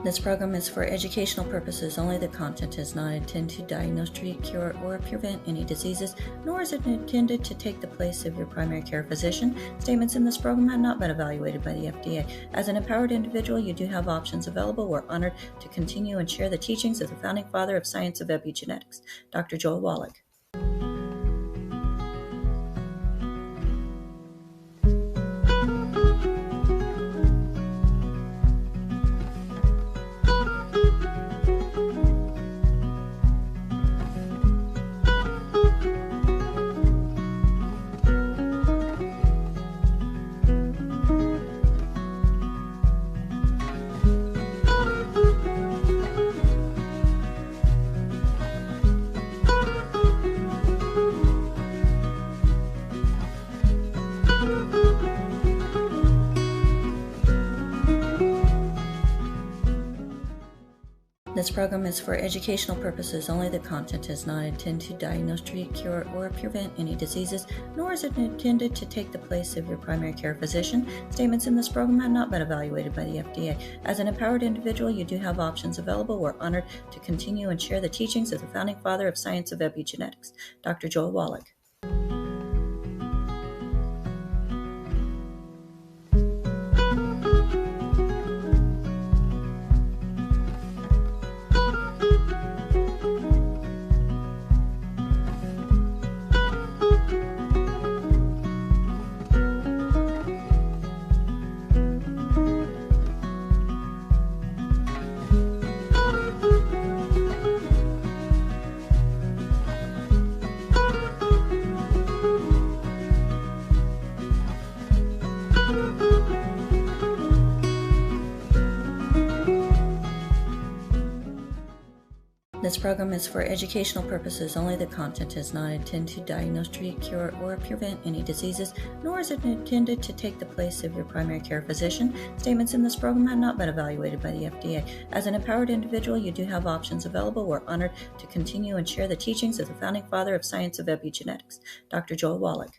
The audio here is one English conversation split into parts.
This program is for educational purposes only. The content is not intended to diagnose, treat, cure, or prevent any diseases, nor is it intended to take the place of your primary care physician. Statements in this program have not been evaluated by the FDA. As an empowered individual, you do have options available. We're honored to continue and share the teachings of the founding father of science of epigenetics, Dr. Joel Wallach. This program is for educational purposes only. The content is not intended to diagnose, treat, cure, or prevent any diseases, nor is it intended to take the place of your primary care physician. Statements in this program have not been evaluated by the FDA. As an empowered individual, you do have options available. We're honored to continue and share the teachings of the founding father of science of epigenetics, Dr. Joel Wallach. This program is for educational purposes only. The content is not intended to diagnose, treat, cure, or prevent any diseases, nor is it intended to take the place of your primary care physician. Statements in this program have not been evaluated by the FDA. As an empowered individual, you do have options available. We're honored to continue and share the teachings of the founding father of science of epigenetics, Dr. Joel Wallach.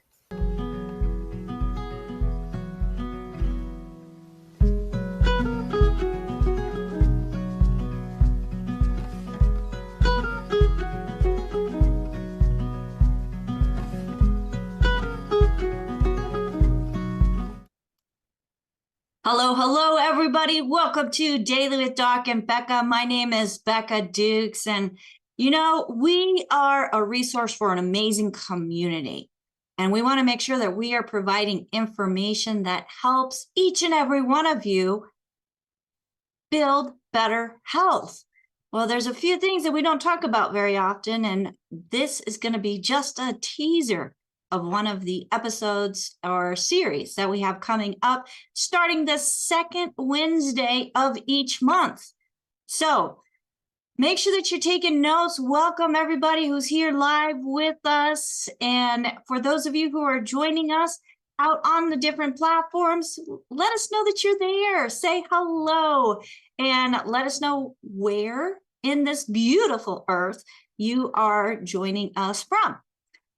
Hello, everybody. Welcome to Daily with Doc and Becca. My name is Becca Dukes, and we are a resource for an amazing community, and we want to make sure that we are providing information that helps each and every one of you build better health. Well, there's a few things that we don't talk about very often, and this is going to be just a teaser of one of the episodes or series that we have coming up starting the second Wednesday of each month. So make sure that you're taking notes. Welcome everybody who's here live with us. And for those of you who are joining us out on the different platforms, let us know that you're there. Say hello and let us know where in this beautiful earth you are joining us from.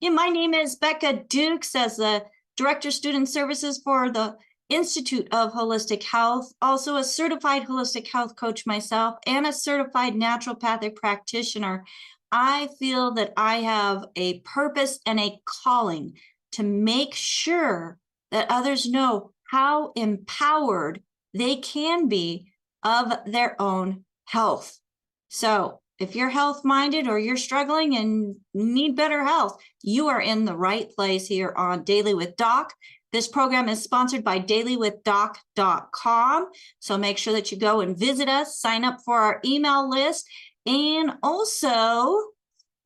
Yeah, my name is Becca Dukes, as the Director of Student Services for the Institute of Holistic Health, also a certified holistic health coach myself, and a certified naturopathic practitioner. I feel that I have a purpose and a calling to make sure that others know how empowered they can be of their own health. So if you're health-minded or you're struggling and need better health, you are in the right place here on Daily with Doc. This program is sponsored by dailywithdoc.com. So make sure that you go and visit us, sign up for our email list. And also,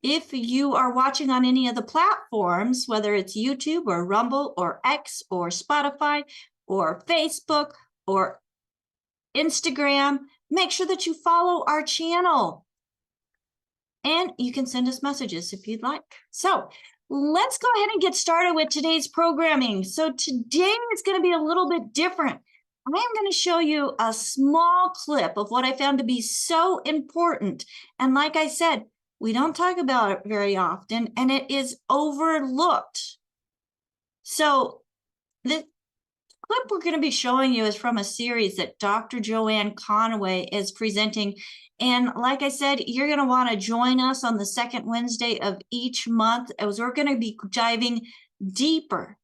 if you are watching on any of the platforms, whether it's YouTube or Rumble or X or Spotify or Facebook or Instagram, make sure that you follow our channel. And you can send us messages if you'd like. So let's go ahead and get started with today's programming. So today is going to be a little bit different. I am going to show you a small clip of what I found to be so important. And like I said, we don't talk about it very often, and it is overlooked. So clip we're going to be showing you is from a series that Dr. Joanne Conaway is presenting. And like I said, you're going to want to join us on the second Wednesday of each month, as we're going to be diving deeper.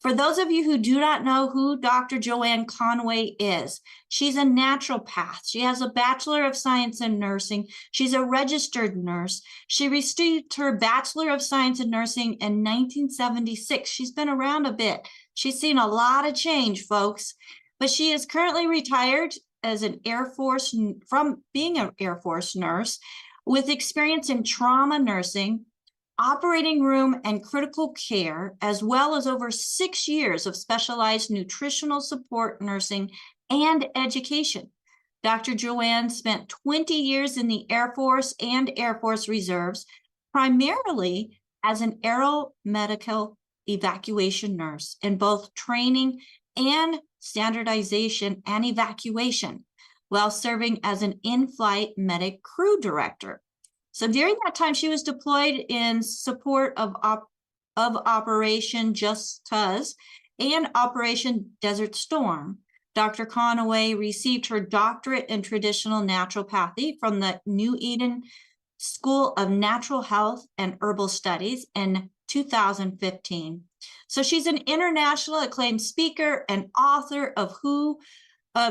For those of you who do not know who Dr. Joanne Conaway is, she's a naturopath. She has a Bachelor of Science in Nursing. She's a registered nurse. She received her Bachelor of Science in Nursing in 1976. She's been around a bit. She's seen a lot of change, folks. But she is currently retired as an from being an Air Force nurse with experience in trauma nursing, operating room and critical care, as well as over 6 years of specialized nutritional support nursing and education. Dr. Joanne spent 20 years in the Air Force and Air Force Reserves, primarily as an aeromedical evacuation nurse in both training and standardization and evacuation, while serving as an in-flight medic crew director. So during that time, she was deployed in support of Operation Just Cause and Operation Desert Storm. Dr. Conaway received her doctorate in traditional naturopathy from the New Eden School of Natural Health and Herbal Studies in 2015. So she's an international acclaimed speaker and author of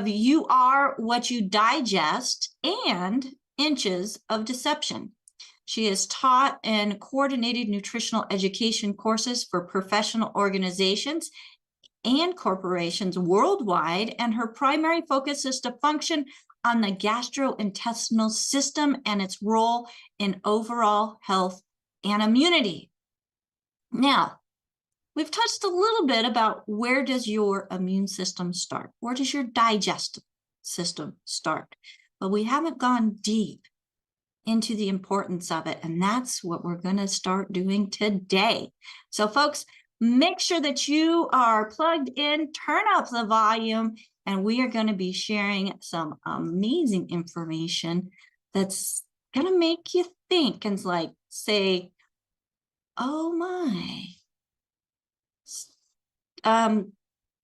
You Are What You Digest and Inches of Deception. She has taught and coordinated nutritional education courses for professional organizations and corporations worldwide, and her primary focus is to function on the gastrointestinal system and its role in overall health and immunity. Now, we've touched a little bit about where does your immune system start? Where does your digestive system start? But we haven't gone deep into the importance of it, and that's what we're going to start doing today. So folks, make sure that you are plugged in, turn up the volume, and we are going to be sharing some amazing information that's going to make you think and like say, oh my.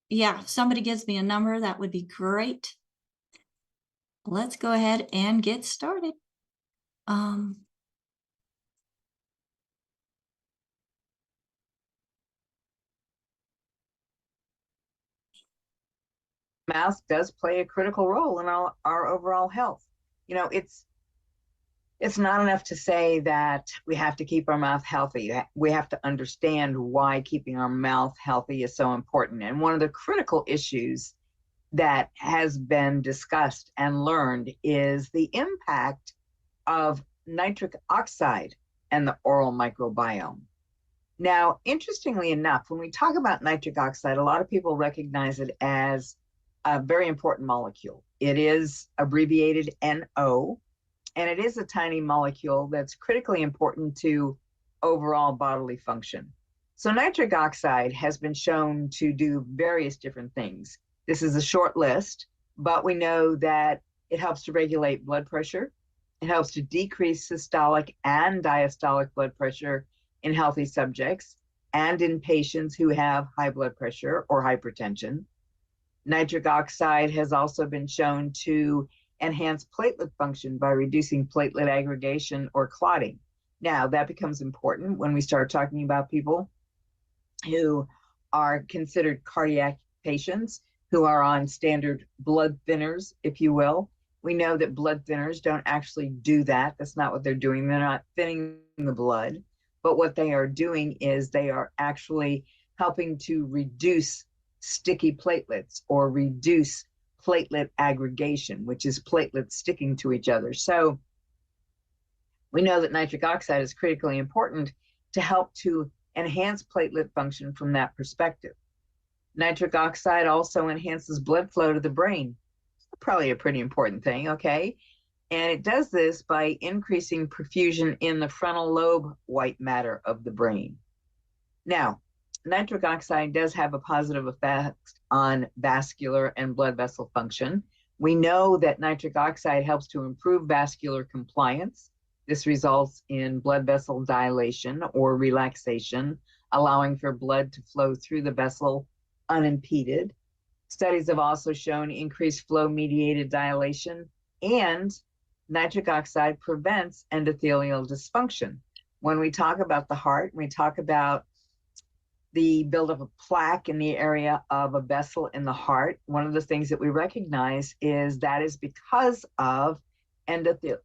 Yeah, if somebody gives me a number, that would be great. Let's go ahead and get started. Mouth does play a critical role in our overall health. You know, it's not enough to say that we have to keep our mouth healthy. We have to understand why keeping our mouth healthy is so important. And one of the critical issues that has been discussed and learned is the impact of nitric oxide and the oral microbiome. Now, interestingly enough, when we talk about nitric oxide, a lot of people recognize it as a very important molecule. It is abbreviated NO, and it is a tiny molecule that's critically important to overall bodily function. So nitric oxide has been shown to do various different things. This is a short list, but we know that it helps to regulate blood pressure. It helps to decrease systolic and diastolic blood pressure in healthy subjects and in patients who have high blood pressure or hypertension. Nitric oxide has also been shown to enhance platelet function by reducing platelet aggregation or clotting. Now, that becomes important when we start talking about people who are considered cardiac patients, who are on standard blood thinners, if you will. We know that blood thinners don't actually do that. That's not what they're doing. They're not thinning the blood. But what they are doing is they are actually helping to reduce sticky platelets or reduce platelet aggregation, which is platelets sticking to each other. So we know that nitric oxide is critically important to help to enhance platelet function from that perspective. Nitric oxide also enhances blood flow to the brain. Probably a pretty important thing, okay? And it does this by increasing perfusion in the frontal lobe white matter of the brain. Now, nitric oxide does have a positive effect on vascular and blood vessel function. We know that nitric oxide helps to improve vascular compliance. This results in blood vessel dilation or relaxation, allowing for blood to flow through the vessel unimpeded. Studies have also shown increased flow-mediated dilation, and nitric oxide prevents endothelial dysfunction. When we talk about the heart, we talk about the buildup of plaque in the area of a vessel in the heart. One of the things that we recognize is that is because of endothelial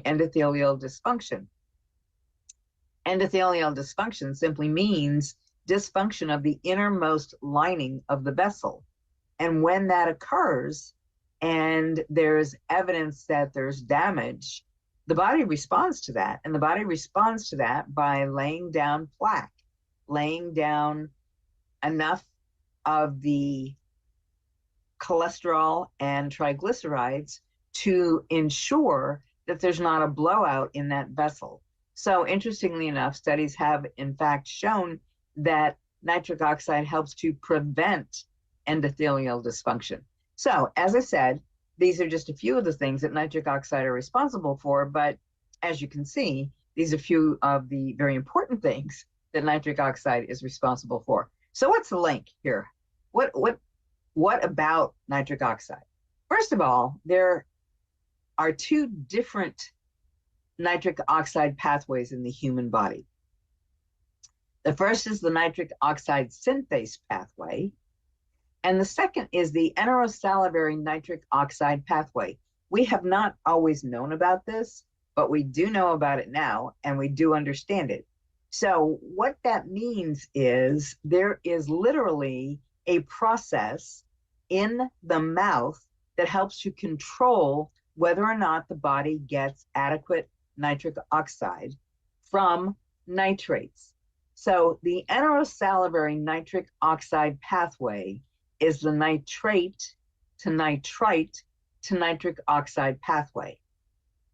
dysfunction. Endothelial dysfunction simply means dysfunction of the innermost lining of the vessel. And when that occurs and there's evidence that there's damage, the body responds to that. And the body responds to that by laying down plaque, laying down enough of the cholesterol and triglycerides to ensure that there's not a blowout in that vessel. So interestingly enough, studies have in fact shown that nitric oxide helps to prevent endothelial dysfunction. So as I said, these are just a few of the things that nitric oxide are responsible for, but as you can see, these are a few of the very important things that nitric oxide is responsible for. So what's the link here? What about nitric oxide? First of all, there are two different nitric oxide pathways in the human body. The first is the nitric oxide synthase pathway, and the second is the enterosalivary nitric oxide pathway. We have not always known about this, but we do know about it now, and we do understand it. So what that means is there is literally a process in the mouth that helps to control whether or not the body gets adequate nitric oxide from nitrates. So the enterosalivary nitric oxide pathway is the nitrate to nitrite to nitric oxide pathway.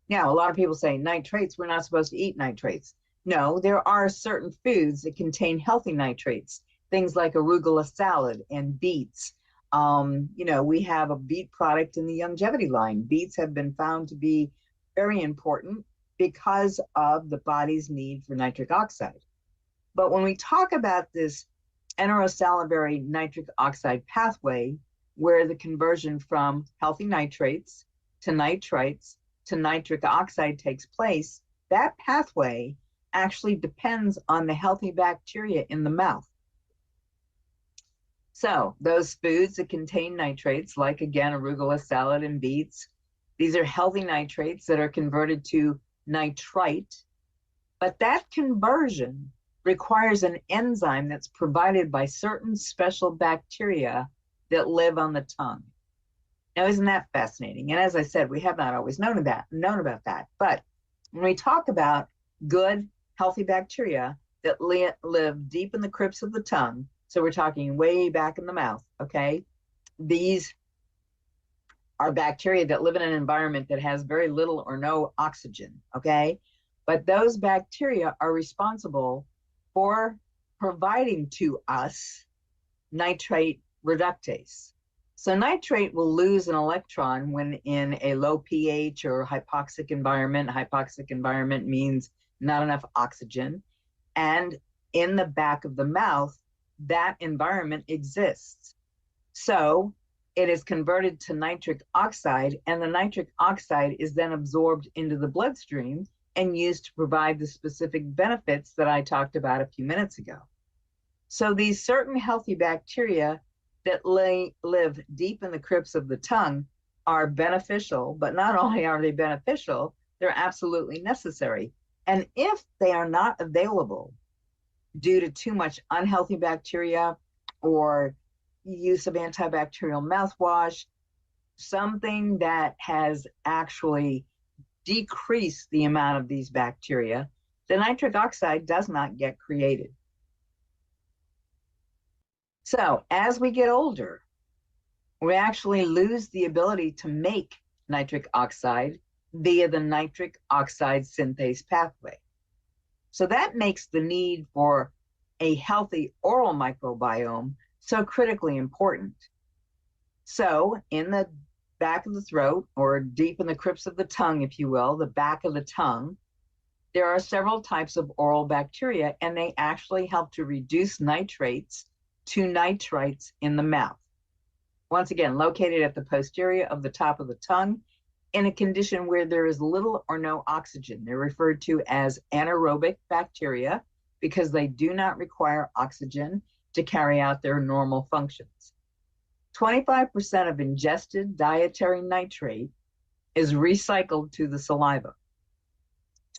Now, a lot of people say nitrates, we're not supposed to eat nitrates. No, there are certain foods that contain healthy nitrates, things like arugula salad and beets. We have a beet product in the longevity line. Beets have been found to be very important because of the body's need for nitric oxide. But when we talk about this enterosalivary nitric oxide pathway, where the conversion from healthy nitrates to nitrites to nitric oxide takes place, that pathway actually depends on the healthy bacteria in the mouth. So those foods that contain nitrates, like again, arugula salad and beets, these are healthy nitrates that are converted to nitrite, but that conversion requires an enzyme that's provided by certain special bacteria that live on the tongue. Now, isn't that fascinating? And as I said, we have not always known about that. But when we talk about good, healthy bacteria that live deep in the crypts of the tongue, so we're talking way back in the mouth, okay? These are bacteria that live in an environment that has very little or no oxygen, okay? But those bacteria are responsible for providing to us nitrate reductase. So nitrate will lose an electron when in a low pH or hypoxic environment. Hypoxic environment means not enough oxygen. And in the back of the mouth, that environment exists. So it is converted to nitric oxide, and the nitric oxide is then absorbed into the bloodstream and used to provide the specific benefits that I talked about a few minutes ago. So these certain healthy bacteria that live deep in the crypts of the tongue are beneficial, but not only are they beneficial, they're absolutely necessary. And if they are not available due to too much unhealthy bacteria or use of antibacterial mouthwash, something that has actually decreased the amount of these bacteria, the nitric oxide does not get created. So as we get older, we actually lose the ability to make nitric oxide via the nitric oxide synthase pathway. So that makes the need for a healthy oral microbiome so critically important. So in the back of the throat, or deep in the crypts of the tongue, if you will, the back of the tongue, there are several types of oral bacteria, and they actually help to reduce nitrates to nitrites in the mouth. once again, located at the posterior of the top of the tongue in a condition where there is little or no oxygen. They're referred to as anaerobic bacteria because they do not require oxygen to carry out their normal functions. 25% of ingested dietary nitrate is recycled to the saliva.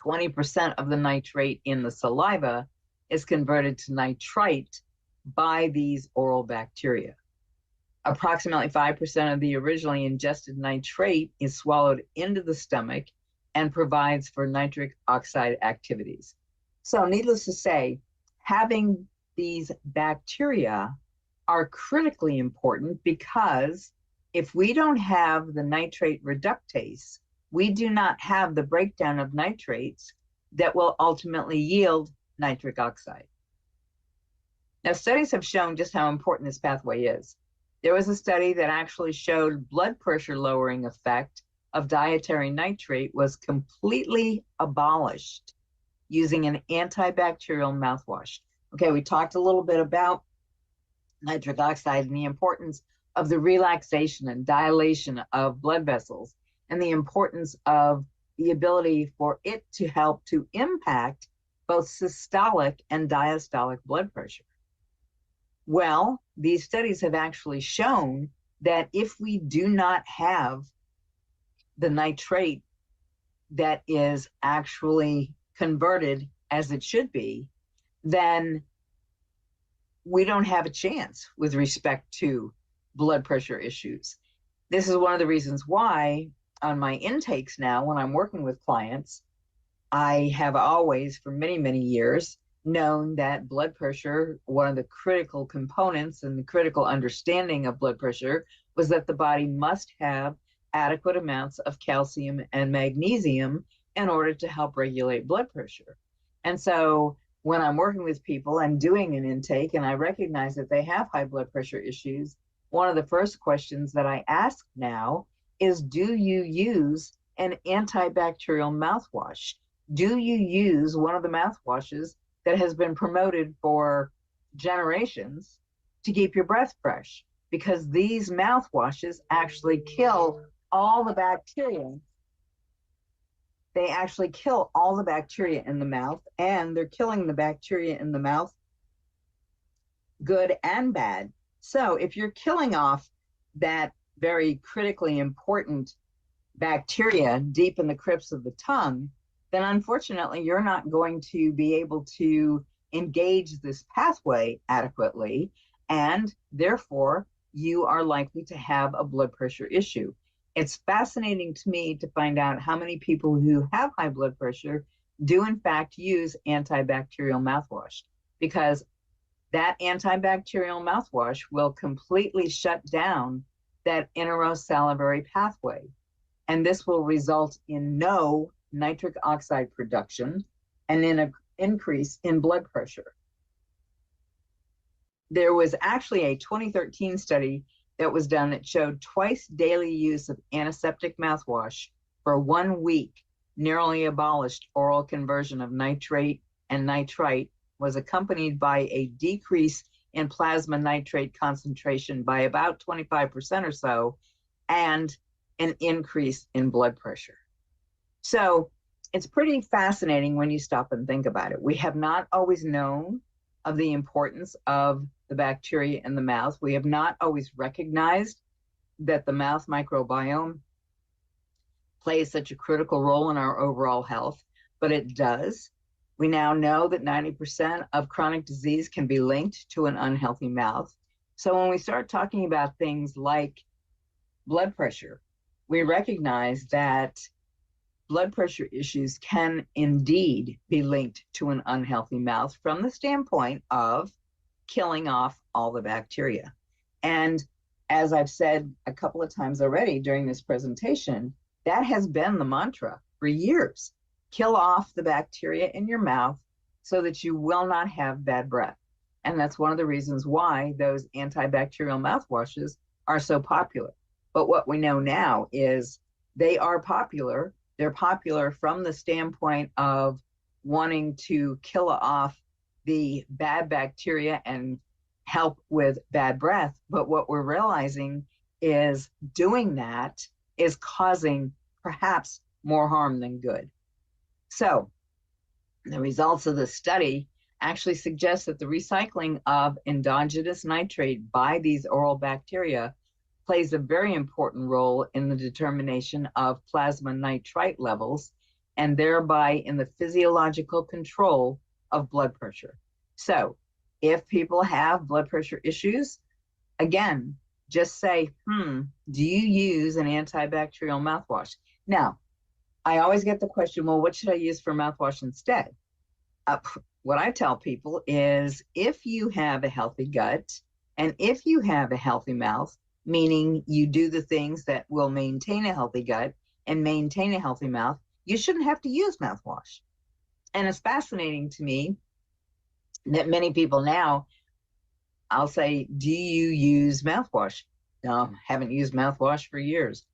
20% of the nitrate in the saliva is converted to nitrite by these oral bacteria. Approximately 5% of the originally ingested nitrate is swallowed into the stomach and provides for nitric oxide activities. So needless to say, having these bacteria are critically important because if we don't have the nitrate reductase, we do not have the breakdown of nitrates that will ultimately yield nitric oxide. Now, studies have shown just how important this pathway is. There was a study that actually showed blood pressure lowering effect of dietary nitrate was completely abolished using an antibacterial mouthwash. Okay, we talked a little bit about nitric oxide and the importance of the relaxation and dilation of blood vessels and the importance of the ability for it to help to impact both systolic and diastolic blood pressure. Well, these studies have actually shown that if we do not have the nitrate that is actually converted as it should be, then we don't have a chance with respect to blood pressure issues. This is one of the reasons why on my intakes now, when I'm working with clients, I have always, for many, many years, known that blood pressure, one of the critical components and the critical understanding of blood pressure was that the body must have adequate amounts of calcium and magnesium in order to help regulate blood pressure. And so when I'm working with people and doing an intake and I recognize that they have high blood pressure issues, one of the first questions that I ask now is, do you use an antibacterial mouthwash? Do you use one of the mouthwashes that has been promoted for generations to keep your breath fresh? Because these mouthwashes actually kill all the bacteria. They actually kill all the bacteria in the mouth, and they're killing the bacteria in the mouth, good and bad. So if you're killing off that very critically important bacteria deep in the crypts of the tongue, then unfortunately you're not going to be able to engage this pathway adequately, and therefore you are likely to have a blood pressure issue. It's fascinating to me to find out how many people who have high blood pressure do in fact use antibacterial mouthwash, because that antibacterial mouthwash will completely shut down that interosalivary pathway. And this will result in no nitric oxide production and in an increase in blood pressure. There was actually a 2013 study that was done that showed twice daily use of antiseptic mouthwash for 1 week nearly abolished oral conversion of nitrate and nitrite, was accompanied by a decrease in plasma nitrate concentration by about 25% or so, and an increase in blood pressure. So it's pretty fascinating when you stop and think about it. We have not always known of the importance of the bacteria in the mouth. We have not always recognized that the mouth microbiome plays such a critical role in our overall health, but it does. We now know that 90% of chronic disease can be linked to an unhealthy mouth. So when we start talking about things like blood pressure, we recognize that blood pressure issues can indeed be linked to an unhealthy mouth from the standpoint of killing off all the bacteria. And as I've said a couple of times already during this presentation, that has been the mantra for years. Kill off the bacteria in your mouth so that you will not have bad breath. And that's one of the reasons why those antibacterial mouthwashes are so popular. But what we know now is they are popular. They're popular from the standpoint of wanting to kill off the bad bacteria and help with bad breath. But what we're realizing is doing that is causing perhaps more harm than good. So the results of the study actually suggest that the recycling of endogenous nitrate by these oral bacteria plays a very important role in the determination of plasma nitrite levels and thereby in the physiological control of blood pressure. So if people have blood pressure issues, again, just say, do you use an antibacterial mouthwash? Now, I always get the question, well, what should I use for mouthwash instead? What I tell people is if you have a healthy gut and if you have a healthy mouth, meaning you do the things that will maintain a healthy gut and maintain a healthy mouth, you shouldn't have to use mouthwash. And it's fascinating to me that many people now, I'll say, do you use mouthwash? No, haven't used mouthwash for years.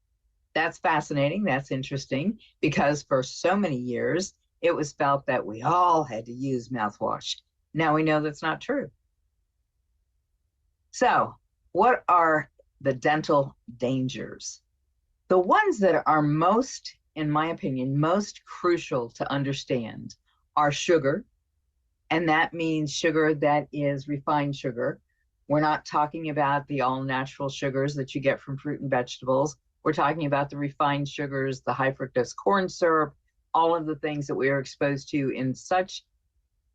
That's fascinating. That's interesting because for so many years, it was felt that we all had to use mouthwash. Now we know that's not true. So what are the dental dangers? The ones that are most, in my opinion, most crucial to understand are sugar. And that means sugar that is refined sugar. We're not talking about the all-natural sugars that you get from fruit and vegetables. We're talking about the refined sugars, the high fructose corn syrup, all of the things that we are exposed to in such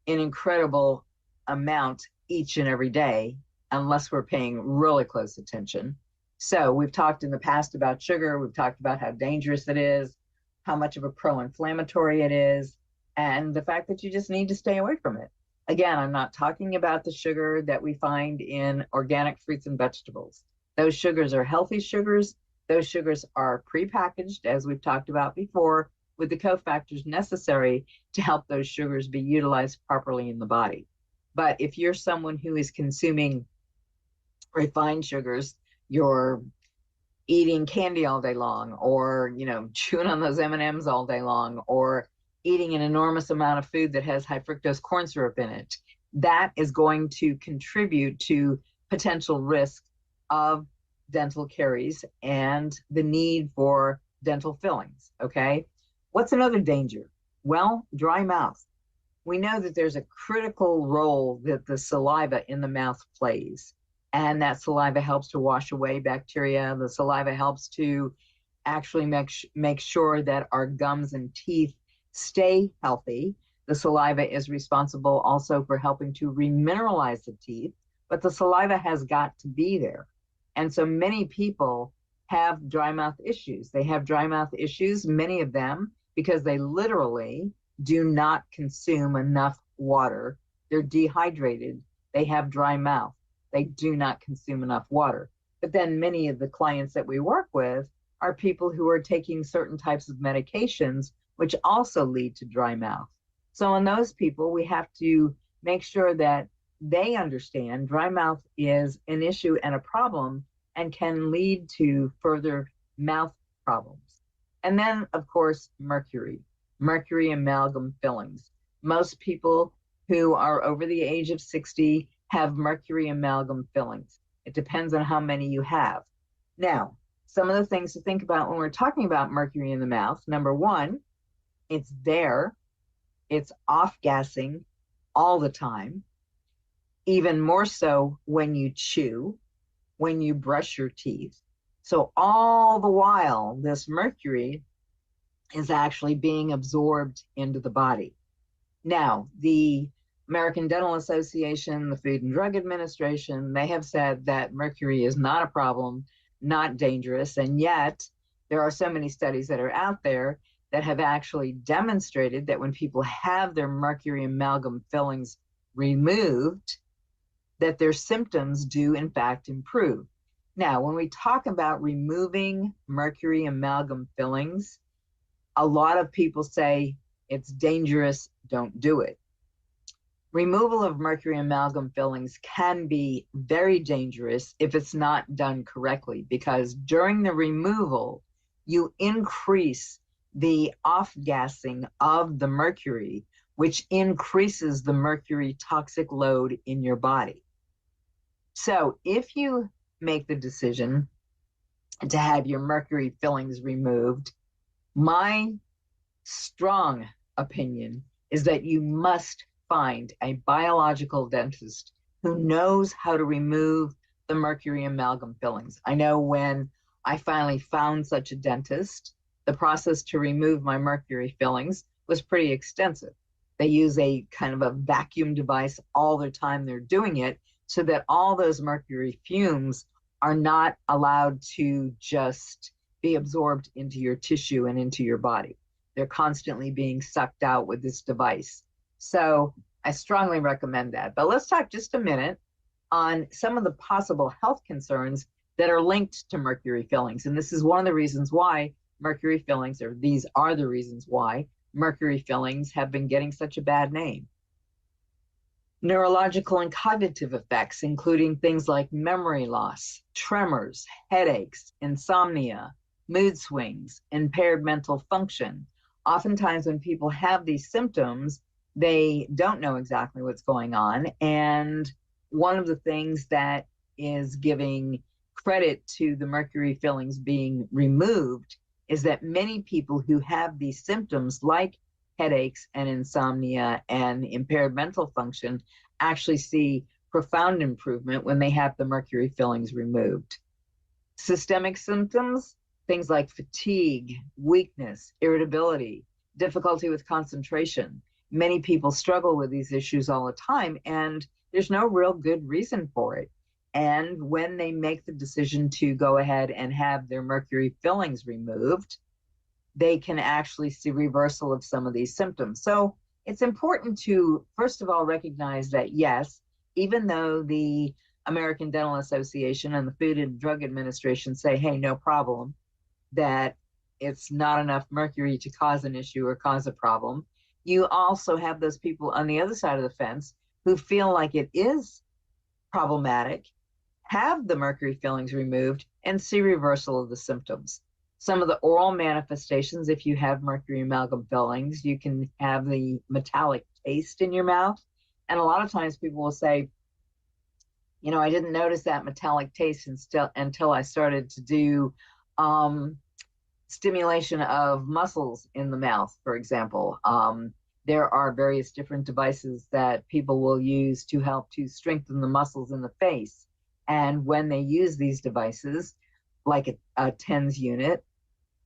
an incredible amount each and every day, unless we're paying really close attention. So we've talked in the past about sugar. We've talked about how dangerous it is, how much of a pro-inflammatory it is, and the fact that you just need to stay away from it. Again, I'm not talking about the sugar that we find in organic fruits and vegetables. Those sugars are healthy sugars. Those sugars are prepackaged, as we've talked about before, with the cofactors necessary to help those sugars be utilized properly in the body. But if you're someone who is consuming refined sugars, you're eating candy all day long, or chewing on those M&Ms all day long, or eating an enormous amount of food that has high fructose corn syrup in it, that is going to contribute to potential risk of dental caries and the need for dental fillings. Okay. What's another danger? Well, dry mouth. We know that there's a critical role that the saliva in the mouth plays, and that saliva helps to wash away bacteria. The saliva helps to actually make sure that our gums and teeth stay healthy. The saliva is responsible also for helping to remineralize the teeth, but the saliva has got to be there. And so many people have dry mouth issues. They have dry mouth issues, many of them, because they literally do not consume enough water. They're dehydrated. They have dry mouth. They do not consume enough water. But then many of the clients that we work with are people who are taking certain types of medications, which also lead to dry mouth. So in those people, we have to make sure that they understand dry mouth is an issue and a problem and can lead to further mouth problems. And then, of course, mercury amalgam fillings. Most people who are over the age of 60 have mercury amalgam fillings. It depends on how many you have. Now, some of the things to think about when we're talking about mercury in the mouth, number one, it's there, it's off-gassing all the time, even more so when you chew, when you brush your teeth. So all the while, this mercury is actually being absorbed into the body. Now, the American Dental Association, the Food and Drug Administration, they have said that mercury is not a problem, not dangerous, and yet there are so many studies that are out there that have actually demonstrated that when people have their mercury amalgam fillings removed, that their symptoms do in fact improve. Now, when we talk about removing mercury amalgam fillings, a lot of people say it's dangerous, don't do it. Removal of mercury amalgam fillings can be very dangerous if it's not done correctly, because during the removal, you increase the off-gassing of the mercury, which increases the mercury toxic load in your body. So if you make the decision to have your mercury fillings removed, my strong opinion is that you must find a biological dentist who knows how to remove the mercury amalgam fillings. I know when I finally found such a dentist, the process to remove my mercury fillings was pretty extensive. They use a kind of a vacuum device all the time they're doing it, so that all those mercury fumes are not allowed to just be absorbed into your tissue and into your body. They're constantly being sucked out with this device. So I strongly recommend that. But let's talk just a minute on some of the possible health concerns that are linked to mercury fillings. And this is one of the reasons why mercury fillings, or these are the reasons why mercury fillings have been getting such a bad name. Neurological and cognitive effects, including things like memory loss, tremors, headaches, insomnia, mood swings, impaired mental function. Oftentimes when people have these symptoms, they don't know exactly what's going on. And one of the things that is giving credit to the mercury fillings being removed is that many people who have these symptoms, like headaches and insomnia and impaired mental function, actually see profound improvement when they have the mercury fillings removed. Systemic symptoms, things like fatigue, weakness, irritability, difficulty with concentration. Many people struggle with these issues all the time, and there's no real good reason for it. And when they make the decision to go ahead and have their mercury fillings removed, they can actually see reversal of some of these symptoms. So it's important to, first of all, recognize that, yes, even though the American Dental Association and the Food and Drug Administration say, hey, no problem, that it's not enough mercury to cause an issue or cause a problem, you also have those people on the other side of the fence who feel like it is problematic, have the mercury fillings removed, and see reversal of the symptoms. Some of the oral manifestations, if you have mercury amalgam fillings, you can have the metallic taste in your mouth. And a lot of times people will say, you know, I didn't notice that metallic taste until I started to do stimulation of muscles in the mouth, for example. There are various different devices that people will use to help to strengthen the muscles in the face. And when they use these devices, like a TENS unit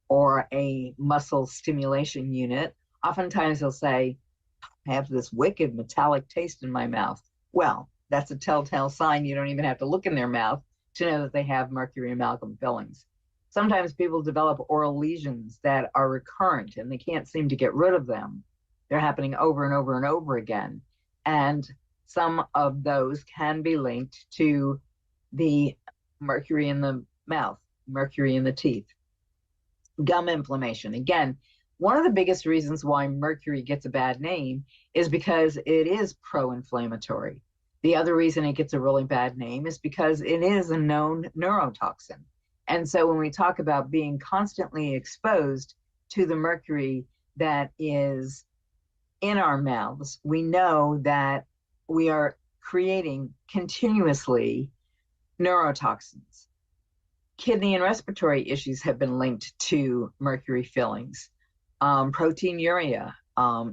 or a muscle stimulation unit, oftentimes they'll say, I have this wicked metallic taste in my mouth. Well, that's a telltale sign. You don't even have to look in their mouth to know that they have mercury amalgam fillings. Sometimes people develop oral lesions that are recurrent and they can't seem to get rid of them. They're happening over and over and over again. And some of those can be linked to the mercury in the mouth, mercury in the teeth. Gum inflammation. Again, one of the biggest reasons why mercury gets a bad name is because it is pro-inflammatory. The other reason it gets a really bad name is because it is a known neurotoxin. And so when we talk about being constantly exposed to the mercury that is in our mouths, we know that we are creating continuously neurotoxins. Kidney and respiratory issues have been linked to mercury fillings. Proteinuria,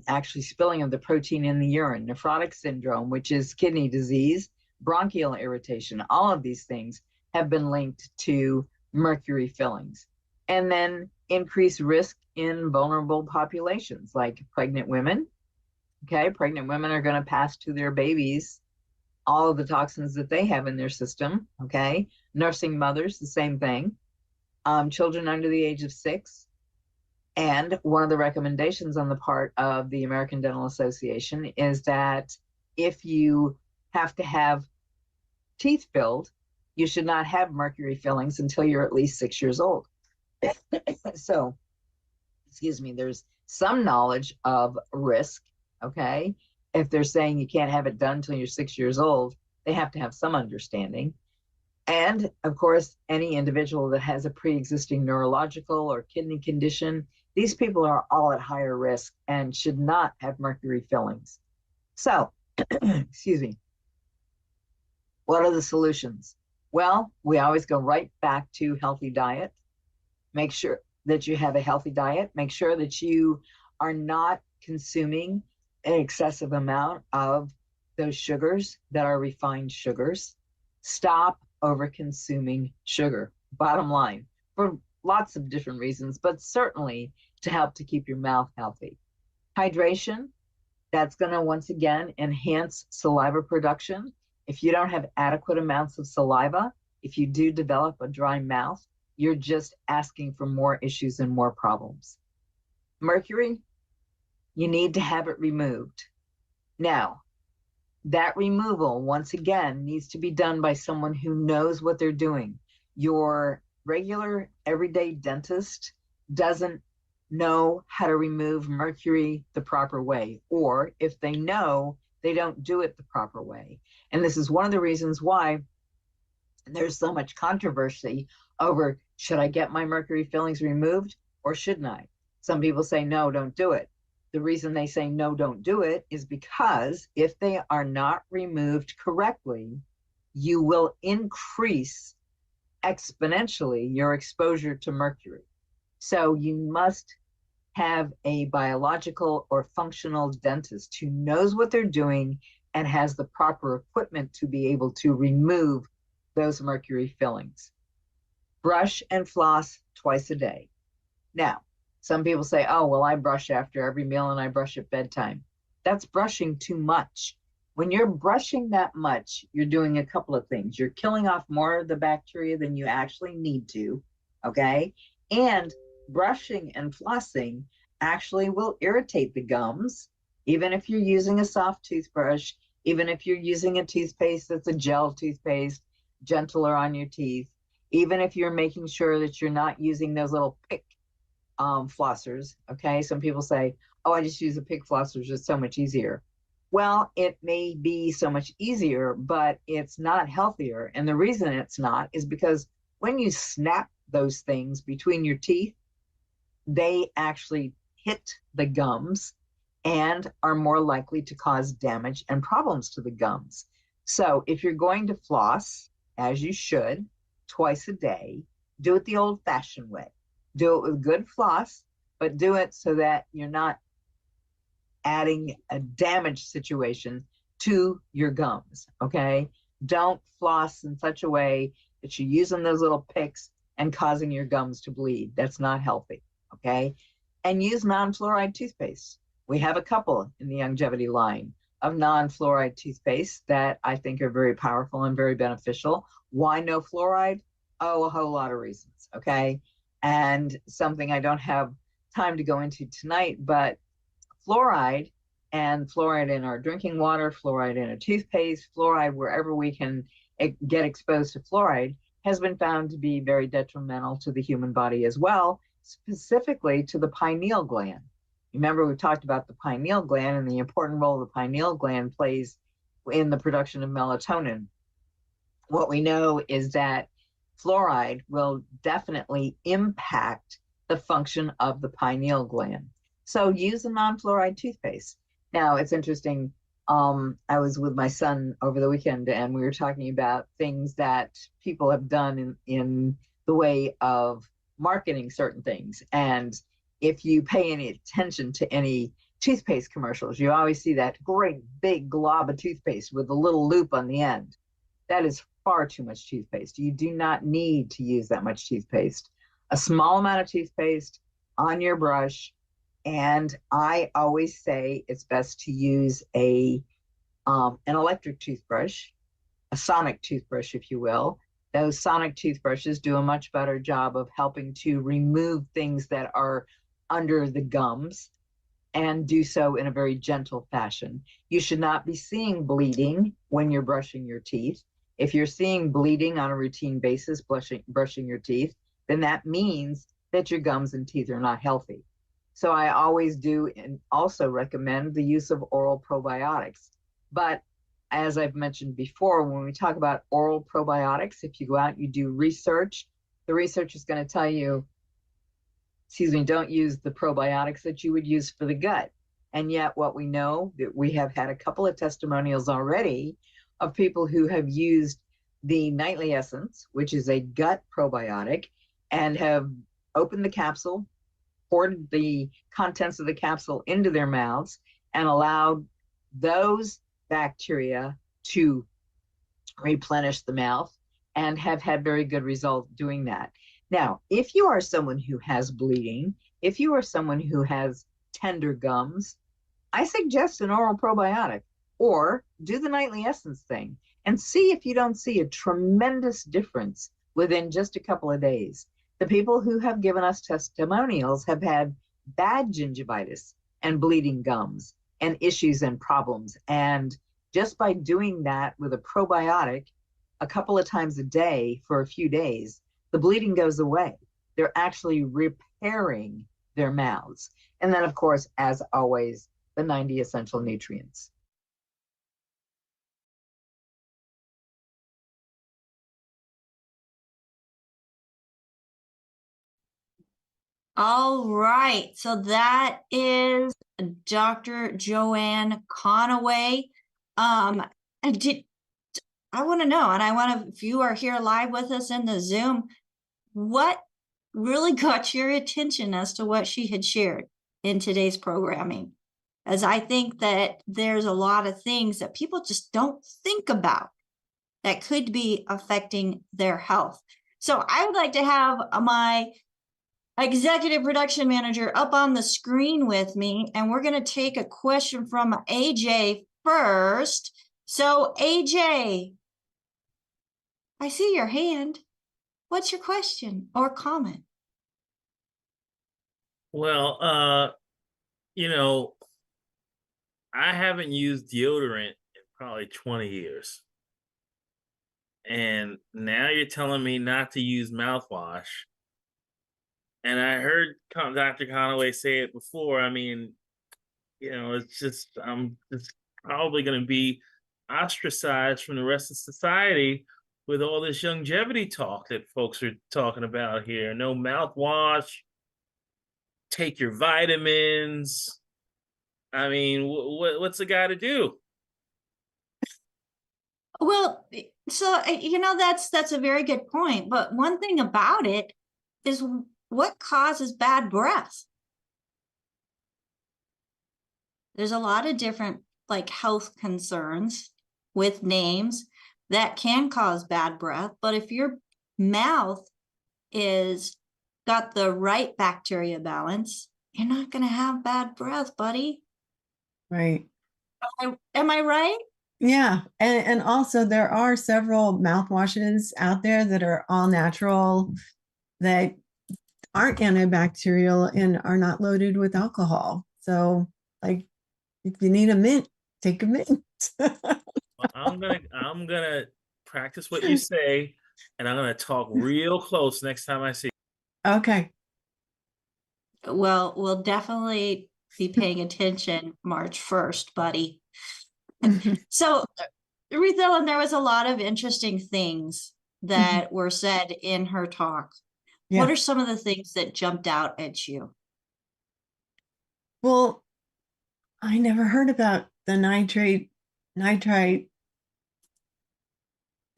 actually spilling of the protein in the urine, nephrotic syndrome, which is kidney disease, bronchial irritation, all of these things have been linked to mercury fillings. And then increased risk in vulnerable populations like pregnant women. Okay, pregnant women are going to pass to their babies all of the toxins that they have in their system. Okay, nursing mothers, the same thing. Children under the age of 6. And one of the recommendations on the part of the American Dental Association is that if you have to have teeth filled, you should not have mercury fillings until you're at least 6 years old. So, excuse me, there's some knowledge of risk, okay? If they're saying you can't have it done until you're 6 years old, they have to have some understanding. And of course, any individual that has a pre-existing neurological or kidney condition, these people are all at higher risk and should not have mercury fillings. So, excuse me, what are the solutions? Well, we always go right back to healthy diet. Make sure that you have a healthy diet. Make sure that you are not consuming an excessive amount of those sugars that are refined sugars. Stop over consuming sugar, bottom line, for lots of different reasons, but certainly to help to keep your mouth healthy. Hydration, that's going to once again enhance saliva production. If you don't have adequate amounts of saliva, if you do develop a dry mouth, you're just asking for more issues and more problems. Mercury, you need to have it removed. Now, that removal, once again, needs to be done by someone who knows what they're doing. Your regular everyday dentist doesn't know how to remove mercury the proper way, or if they know, they don't do it the proper way. And this is one of the reasons why there's so much controversy over, should I get my mercury fillings removed or shouldn't I? Some people say, no, don't do it. The reason they say, no, don't do it is because if they are not removed correctly, you will increase exponentially your exposure to mercury. So you must have a biological or functional dentist who knows what they're doing and has the proper equipment to be able to remove those mercury fillings. Brush and floss twice a day. Now, some people say, oh, well, I brush after every meal and I brush at bedtime. That's brushing too much. When you're brushing that much, you're doing a couple of things. You're killing off more of the bacteria than you actually need to, okay? And brushing and flossing actually will irritate the gums, even if you're using a soft toothbrush, even if you're using a toothpaste that's a gel toothpaste, gentler on your teeth, even if you're making sure that you're not using those little pick flossers, okay? Some people say, oh, I just use a pick flosser, it's just so much easier. Well, it may be so much easier, but it's not healthier. And the reason it's not is because when you snap those things between your teeth, they actually hit the gums and are more likely to cause damage and problems to the gums. So if you're going to floss, as you should, twice a day, do it the old-fashioned way. Do it with good floss, but do it so that you're not adding a damage situation to your gums, okay? Don't floss in such a way that you're using those little picks and causing your gums to bleed. That's not healthy, okay? And use non-fluoride toothpaste. We have a couple in the longevity line of non-fluoride toothpaste that I think are very powerful and very beneficial. Why no fluoride? Oh, a whole lot of reasons, okay? And something I don't have time to go into tonight, but fluoride and fluoride in our drinking water, fluoride in a toothpaste, fluoride wherever we can get exposed to fluoride has been found to be very detrimental to the human body as well, specifically to the pineal gland. Remember, we talked about the pineal gland and the important role the pineal gland plays in the production of melatonin. What we know is that fluoride will definitely impact the function of the pineal gland. So use a non-fluoride toothpaste. Now, it's interesting. I was with my son over the weekend and we were talking about things that people have done in the way of marketing certain things. And if you pay any attention to any toothpaste commercials, you always see that great big glob of toothpaste with a little loop on the end. That is far too much toothpaste. You do not need to use that much toothpaste. A small amount of toothpaste on your brush. And I always say it's best to use an electric toothbrush, a sonic toothbrush, if you will. Those sonic toothbrushes do a much better job of helping to remove things that are under the gums and do so in a very gentle fashion. You should not be seeing bleeding when you're brushing your teeth. If you're seeing bleeding on a routine basis, brushing your teeth, then that means that your gums and teeth are not healthy. So I always do and also recommend the use of oral probiotics. But as I've mentioned before, when we talk about oral probiotics, if you go out and you do research, the research is going to tell you, don't use the probiotics that you would use for the gut. And yet what we know, that we have had a couple of testimonials already of people who have used the Nightly Essence, which is a gut probiotic, and have opened the capsule, poured the contents of the capsule into their mouths, and allowed those bacteria to replenish the mouth, and have had very good results doing that. Now, if you are someone who has bleeding, if you are someone who has tender gums, I suggest an oral probiotic, or do the Nightly Essence thing and see if you don't see a tremendous difference within just a couple of days. The people who have given us testimonials have had bad gingivitis and bleeding gums and issues and problems. And just by doing that with a probiotic a couple of times a day for a few days, the bleeding goes away. They're actually repairing their mouths. And then, of course, as always, the 90 essential nutrients. All right. So that is Dr. Joanne Conaway. And I want to know, and I want to, if you are here live with us in the Zoom, what really got your attention as to what she had shared in today's programming? As I think that there's a lot of things that people just don't think about that could be affecting their health. So I would like to have my executive production manager up on the screen with me, and we're going to take a question from AJ first. So AJ, I see your hand. What's your question or comment? Well, I haven't used deodorant in probably 20 years. And now you're telling me not to use mouthwash. And I heard Dr. Conaway say it before. I mean, it's just, I'm just probably going to be ostracized from the rest of society with all this longevity talk that folks are talking about here. No mouthwash, take your vitamins. I mean, what's the guy to do? Well, so that's a very good point. But one thing about it is, what causes bad breath? There's a lot of different health concerns with names that can cause bad breath. But if your mouth is got the right bacteria balance, you're not going to have bad breath, buddy. Right. Am I right? Yeah. And also there are several mouthwashes out there that are all natural, that aren't antibacterial and are not loaded with alcohol. So if you need a mint, take a mint. Well, I'm gonna practice what you say, and I'm gonna talk real close next time I see you. Okay. Well, we'll definitely be paying attention March 1st, buddy. So, Ruthellen, there was a lot of interesting things that were said in her talk. Yeah. What are some of the things that jumped out at you? Well, I never heard about the nitrite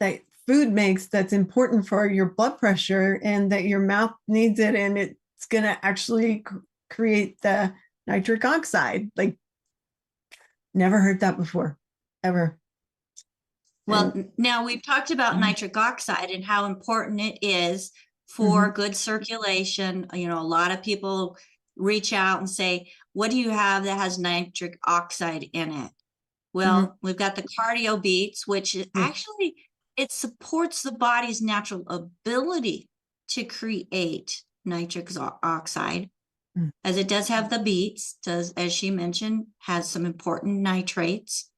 that food makes that's important for your blood pressure, and that your mouth needs it, and it's going to actually create the nitric oxide. Never heard that before, ever. Well, now we've talked about nitric oxide and how important it is for good circulation. A lot of people reach out and say, what do you have that has nitric oxide in it? Well, we've got the cardio beets, which actually, it supports the body's natural ability to create nitric oxide, as it does have the beets, as she mentioned, has some important nitrates.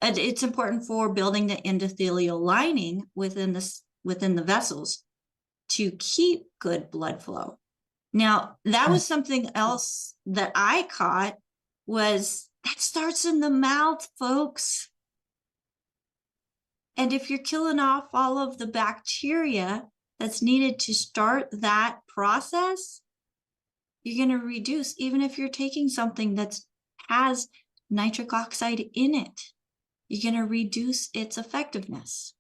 It's important for building the endothelial lining within the vessels to keep good blood flow. Now, that was something else that I caught, was that starts in the mouth, folks. And if you're killing off all of the bacteria that's needed to start that process, you're going to reduce, even if you're taking something that has nitric oxide in it, you're going to reduce its effectiveness.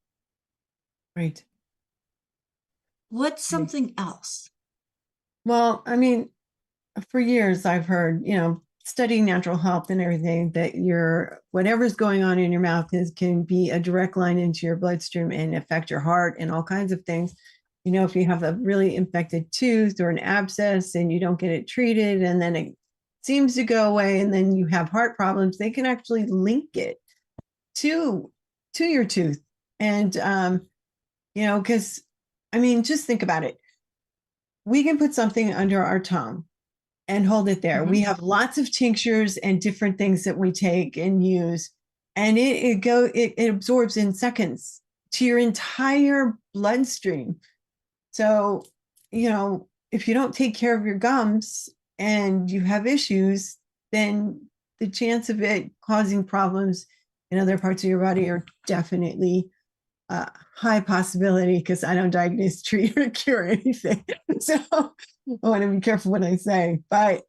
Right. What's something else? Well, I mean, for years I've heard, studying natural health and everything, that your whatever's going on in your mouth can be a direct line into your bloodstream and affect your heart and all kinds of things. If you have a really infected tooth or an abscess and you don't get it treated, and then it seems to go away, and then you have heart problems, they can actually link it to your tooth. And because just think about it. We can put something under our tongue and hold it there. We have lots of tinctures and different things that we take and use, and it absorbs in seconds to your entire bloodstream. So, if you don't take care of your gums and you have issues, then the chance of it causing problems in other parts of your body are definitely a high possibility, because I don't diagnose, treat, or cure anything. So I want to be careful what I say. But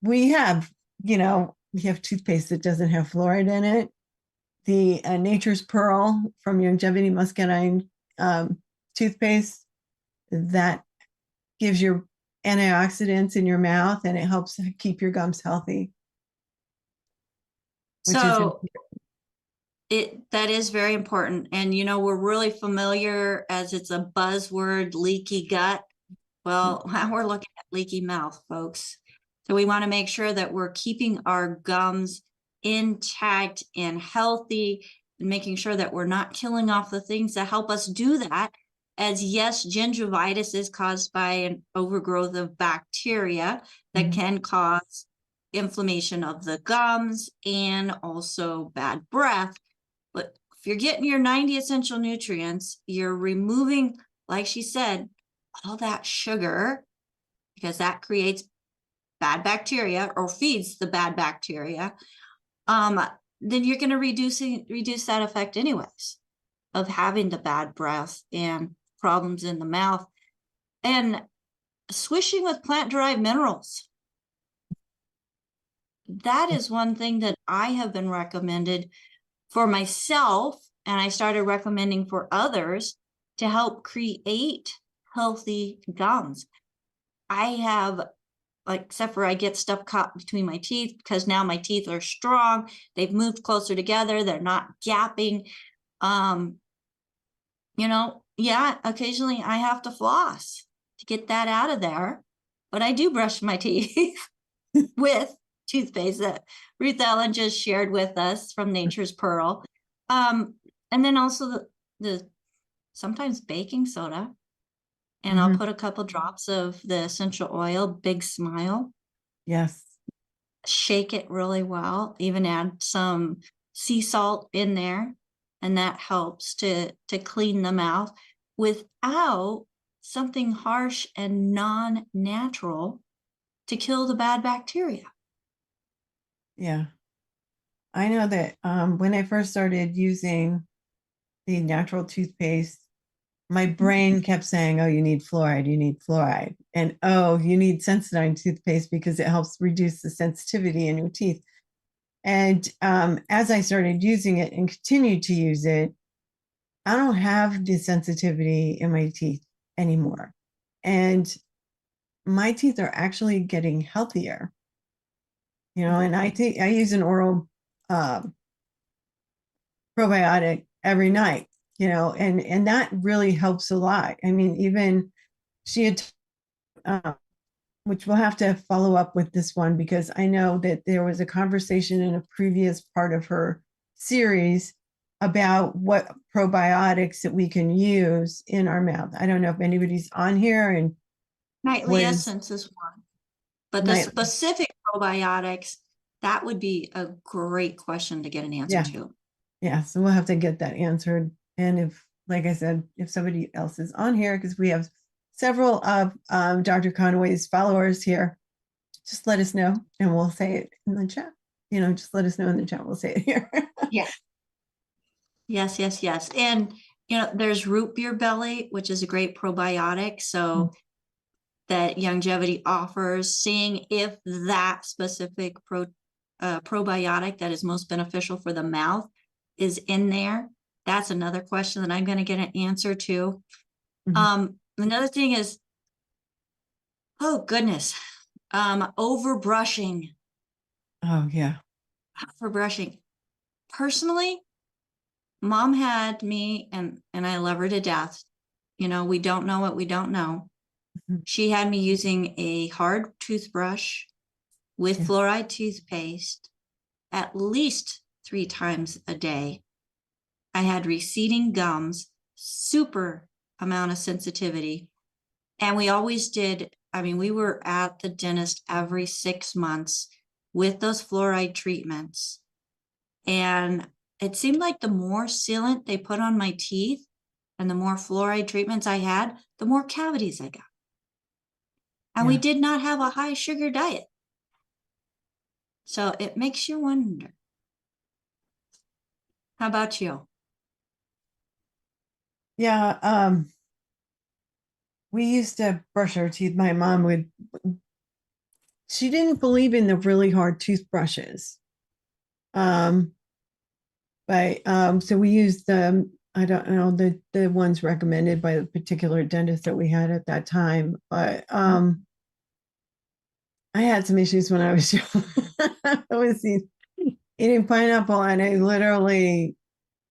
we have toothpaste that doesn't have fluoride in it. The Nature's Pearl from Longevity Muscadine toothpaste that gives your antioxidants in your mouth, and it helps keep your gums healthy. So that is very important. And, we're really familiar, as it's a buzzword, leaky gut. Well, we're looking at leaky mouth, folks. So we want to make sure that we're keeping our gums intact and healthy, and making sure that we're not killing off the things that help us do that. As yes, gingivitis is caused by an overgrowth of bacteria that can cause inflammation of the gums and also bad breath. But if you're getting your 90 essential nutrients, you're removing, like she said, all that sugar, because that creates bad bacteria or feeds the bad bacteria. Then you're going to reduce that effect anyways of having the bad breath and problems in the mouth. And swishing with plant-derived minerals. That is one thing that I have been recommended for myself, and I started recommending for others to help create healthy gums. I have, except for I get stuff caught between my teeth, because now my teeth are strong. They've moved closer together. They're not gapping. Occasionally I have to floss to get that out of there, but I do brush my teeth with toothpaste that Ruthellen just shared with us from Nature's Pearl. And then also the sometimes baking soda, and I'll put a couple drops of the essential oil, Big Smile. Yes. Shake it really well, even add some sea salt in there, and that helps to clean the mouth without something harsh and non-natural to kill the bad bacteria. Yeah. I know that when I first started using the natural toothpaste, my brain kept saying, oh, you need fluoride. And, oh, you need Sensodyne toothpaste because it helps reduce the sensitivity in your teeth. And as I started using it and continued to use it, I don't have the sensitivity in my teeth anymore. And my teeth are actually getting healthier. And I use an oral probiotic every night, and that really helps a lot. I mean, even she had, which we'll have to follow up with this one, because I know that there was a conversation in a previous part of her series about what probiotics that we can use in our mouth. I don't know if anybody's on here. And Nightly Essence is one, but the specific probiotics, that would be a great question to get an answer to. Yeah, so we'll have to get that answered. And if, like I said, if somebody else is on here, because we have several of Dr. Conaway's followers here, just let us know and we'll say it in the chat. Just let us know in the chat. We'll say it here. Yes. And, there's root beer belly, which is a great probiotic. So that Longevity offers, seeing if that specific probiotic that is most beneficial for the mouth is in there. That's another question that I'm going to get an answer to. Mhm. Another thing is, oh goodness, over brushing. Oh, yeah. For brushing. Personally, mom had me, and I love her to death. You know, we don't know what we don't know. Mhm. She had me using a hard toothbrush with Yeah. fluoride toothpaste at least 3 times a day. I had receding gums, super amount of sensitivity. And we always did, I mean, we were at the dentist every 6 months with those fluoride treatments. And it seemed like the more sealant they put on my teeth and the more fluoride treatments I had, the more cavities I got. And we Yeah. did not have a high sugar diet. So it makes you wonder. How about you? Yeah. We used to brush our teeth. My mom would, she didn't believe in the really hard toothbrushes. So we used I don't know, the ones recommended by the particular dentist that we had at that time. But I had some issues when I was young. I was eating pineapple and I literally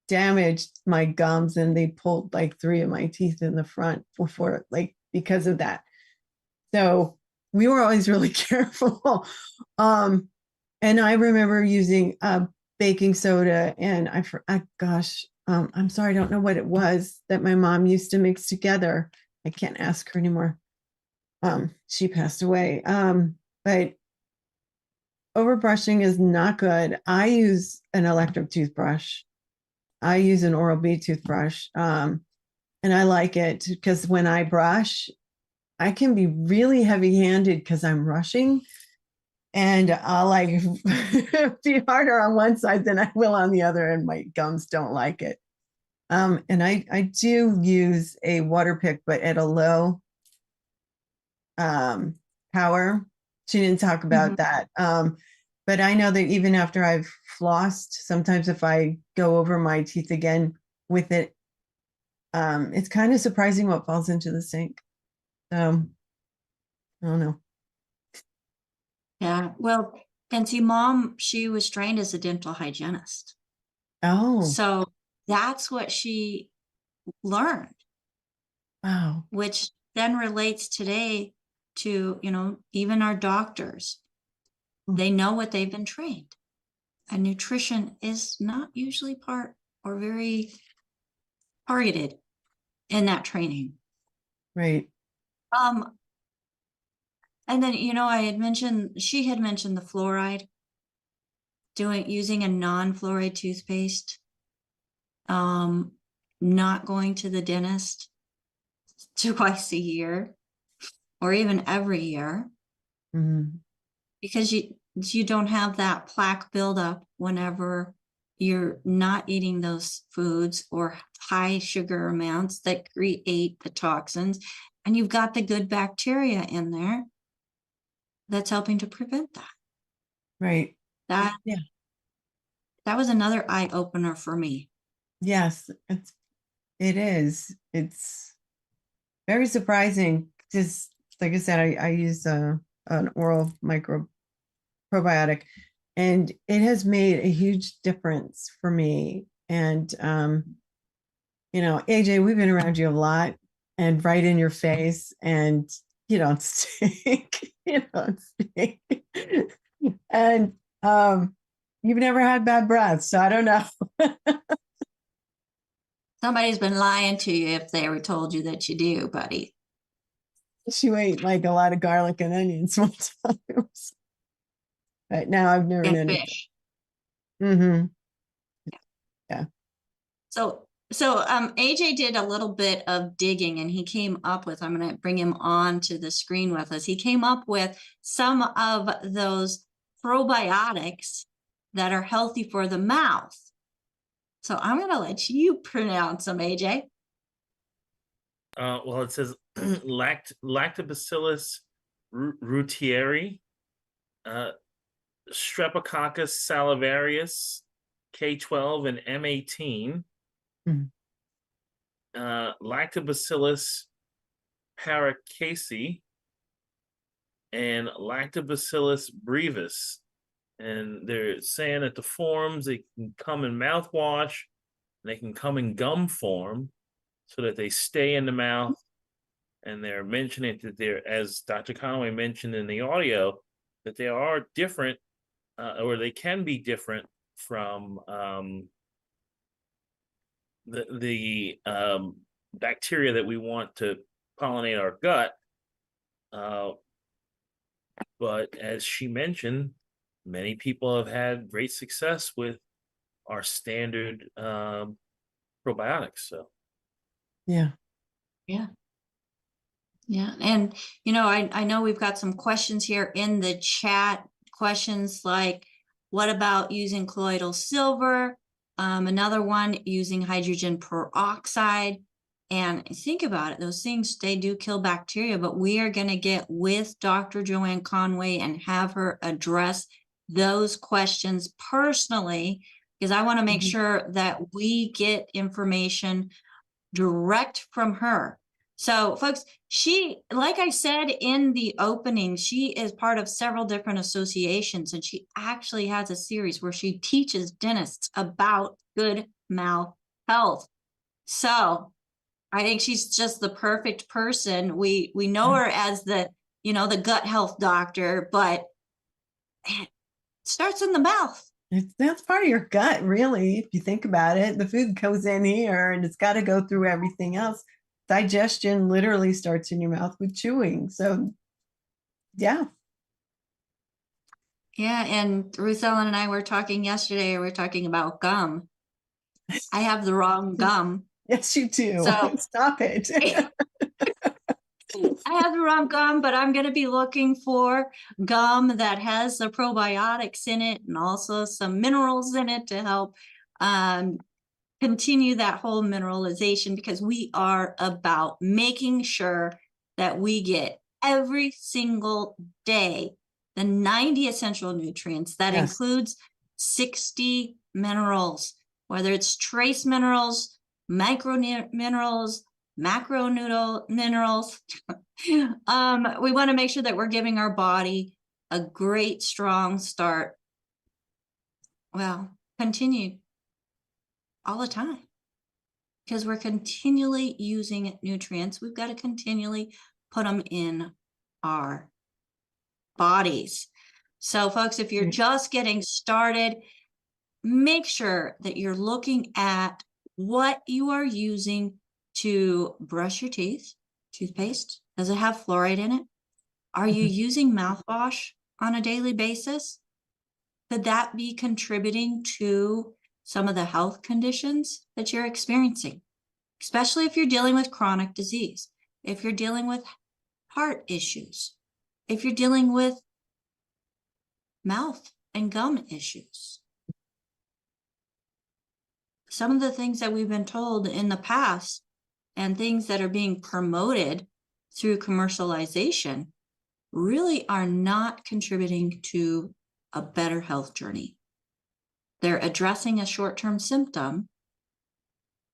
damaged my gums, and they pulled like 3 of my teeth in the front because of that. So we were always really careful. And I remember using baking soda, and I'm sorry, I don't know what it was that my mom used to mix together. I can't ask her anymore. She passed away. But overbrushing is not good. I use an electric toothbrush. I use an Oral-B toothbrush. And I like it because when I brush, I can be really heavy-handed because I'm rushing. And I'll like be harder on one side than I will on the other, and my gums don't like it. And I do use a water pick, but at a low power. She didn't talk about that. But I know that even after I've flossed, sometimes if I go over my teeth again with it, it's kind of surprising what falls into the sink. I don't know. Yeah. Well, and see, mom, she was trained as a dental hygienist. Oh, So that's what she learned, wow. which then relates today to, you know, even our doctors. They know what they've been trained. And nutrition is not usually part or very targeted in that training. Right. And then, you know, she had mentioned the fluoride, using a non-fluoride toothpaste, not going to the dentist twice a year or even every year, because you don't have that plaque buildup whenever you're not eating those foods or high sugar amounts that create the toxins, and you've got the good bacteria in there that's helping to prevent that. Right. That Yeah. That was another eye opener for me. Yes, it is. It's very surprising. Just like I said, I use an oral probiotic, and it has made a huge difference for me. And you know, AJ, we've been around you a lot and right in your face, and you don't stink. You don't stink. And you've never had bad breath, so I don't know. Somebody's been lying to you if they ever told you that you do, buddy. She ate like a lot of garlic and onions sometimes. But now I've never And known it. fish. Yeah. So AJ did a little bit of digging, and he came up with, I'm going to bring him on to the screen with us. He came up with some of those probiotics that are healthy for the mouth. So I'm going to let you pronounce them, AJ. Well, it says Lactobacillus reuteri, Streptococcus salivarius, K12 and M18, Mhm. Lactobacillus paracasei and Lactobacillus brevis. And they're saying that the forms, they can come in mouthwash, they can come in gum form so that they stay in the mouth. And they're mentioning that they're, as Dr. Conaway mentioned in the audio, that they are different, or they can be different from the bacteria that we want to pollinate our gut. But as she mentioned, many people have had great success with our standard probiotics. So Yeah. Yeah. Yeah. And, I know we've got some questions here in the chat. Questions like, what about using colloidal silver? Another one, using hydrogen peroxide. And think about it, those things, they do kill bacteria, but we are going to get with Dr. Joanne Conaway and have her address those questions personally, because I want to make sure that we get information direct from her. So folks, she, like I said in the opening, she is part of several different associations, and she actually has a series where she teaches dentists about good mouth health. So I think she's just the perfect person. We know her as the gut health doctor, but it starts in the mouth. That's part of your gut, really, if you think about it. The food goes in here and it's got to go through everything else. Digestion literally starts in your mouth with chewing. So, yeah. Yeah, and Ruthellen and I were talking yesterday, we were talking about gum. I have the wrong gum. Yes, you do. So stop it. I have the wrong gum, but I'm going to be looking for gum that has the probiotics in it and also some minerals in it to help continue that whole mineralization, because we are about making sure that we get every single day the 90 essential nutrients. That Yes. includes 60 minerals, whether it's trace minerals, micro minerals, macro minerals. We want to make sure that we're giving our body a great, strong start. Well, continue all the time, because we're continually using nutrients. We've got to continually put them in our bodies. So folks, if you're just getting started, make sure that you're looking at what you are using to brush your teeth. Toothpaste, does it have fluoride in it? Are you using mouthwash on a daily basis? Could that be contributing to some of the health conditions that you're experiencing, especially if you're dealing with chronic disease, if you're dealing with heart issues, if you're dealing with mouth and gum issues? Some of the things that we've been told in the past and things that are being promoted through commercialization really are not contributing to a better health journey. They're addressing a short-term symptom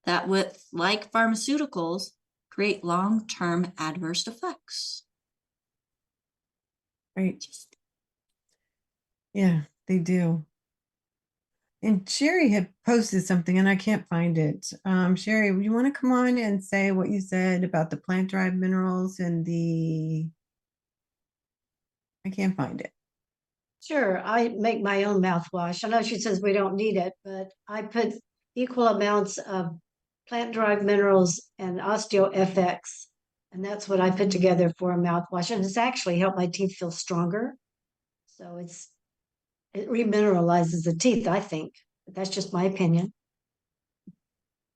that, with like pharmaceuticals, create long-term adverse effects. Right. Yeah, they do. And Sherry had posted something and I can't find it. Sherry, would you want to come on and say what you said about the plant-derived minerals and I can't find it. Sure, I make my own mouthwash. I know she says we don't need it, but I put equal amounts of plant-derived minerals and Osteo-fx, and that's what I put together for a mouthwash. And it's actually helped my teeth feel stronger. So it remineralizes the teeth, I think. But that's just my opinion.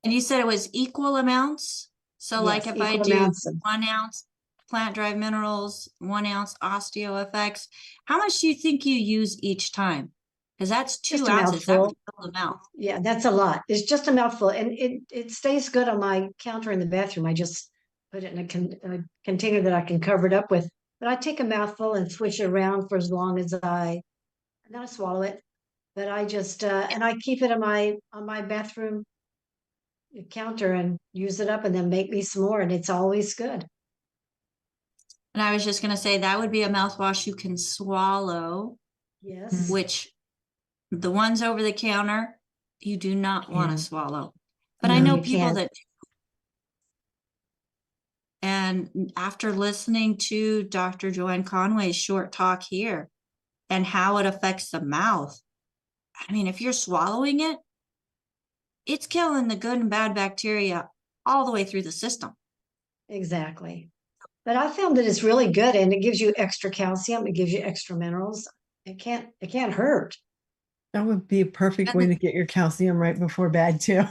And you said it was equal amounts? So like Yes, if I equal do amounts of 1 ounce plant-derived minerals, 1 ounce Osteo-fx, how much do you think you use each time? Because that's 2 just a ounces. That would mouthful. fill the mouth. Yeah, that's a lot. It's just a mouthful, and it stays good on my counter in the bathroom. I just put it in a container that I can cover it up with. But I take a mouthful and swish it around for as long as and then I swallow it. But I just and I keep it on my bathroom, counter and use it up and then make me some more, and it's always good. And I was just going to say that would be a mouthwash you can swallow, Yes. which the ones over the counter, you do not want to Can't. swallow. But No, I know you people can't. that do. And after listening to Dr. Joanne Conaway's short talk here and how it affects the mouth, I mean, if you're swallowing it, it's killing the good and bad bacteria all the way through the system. Exactly. But I found that it's really good, and it gives you extra calcium. It gives you extra minerals. It can't hurt. That would be a perfect way to get your calcium right before bed too.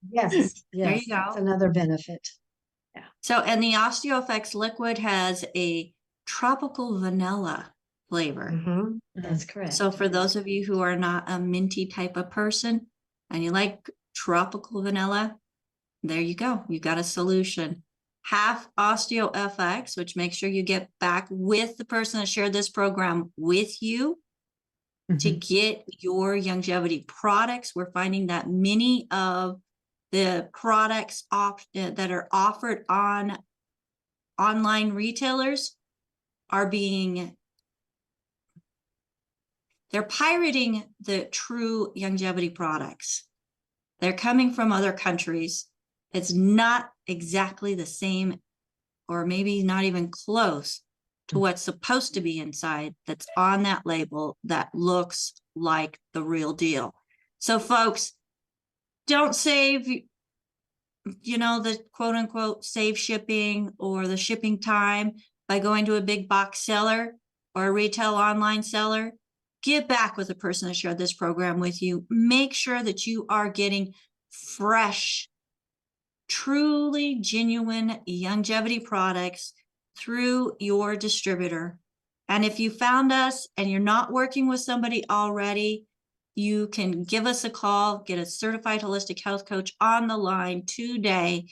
Yes, There yes, you go. that's another benefit. So, and the Osteo-fx liquid has a tropical vanilla flavor. Mhm, that's correct. So for those of you who are not a minty type of person and you like tropical vanilla, there you go. You got a solution. Half Osteo-fx, which makes sure you get back with the person that shared this program with you to get your longevity products. We're finding that many of the products that are offered on online retailers are they're pirating the true longevity products. They're coming from other countries. It's not exactly the same, or maybe not even close to what's supposed to be inside that's on that label that looks like the real deal. So folks, don't save, the quote unquote save shipping or the shipping time by going to a big box seller or a retail online seller. Get back with the person that shared this program with you. Make sure that you are getting fresh, truly genuine longevity products through your distributor. And if you found us and you're not working with somebody already, you can give us a call, get a certified holistic health coach on the line today,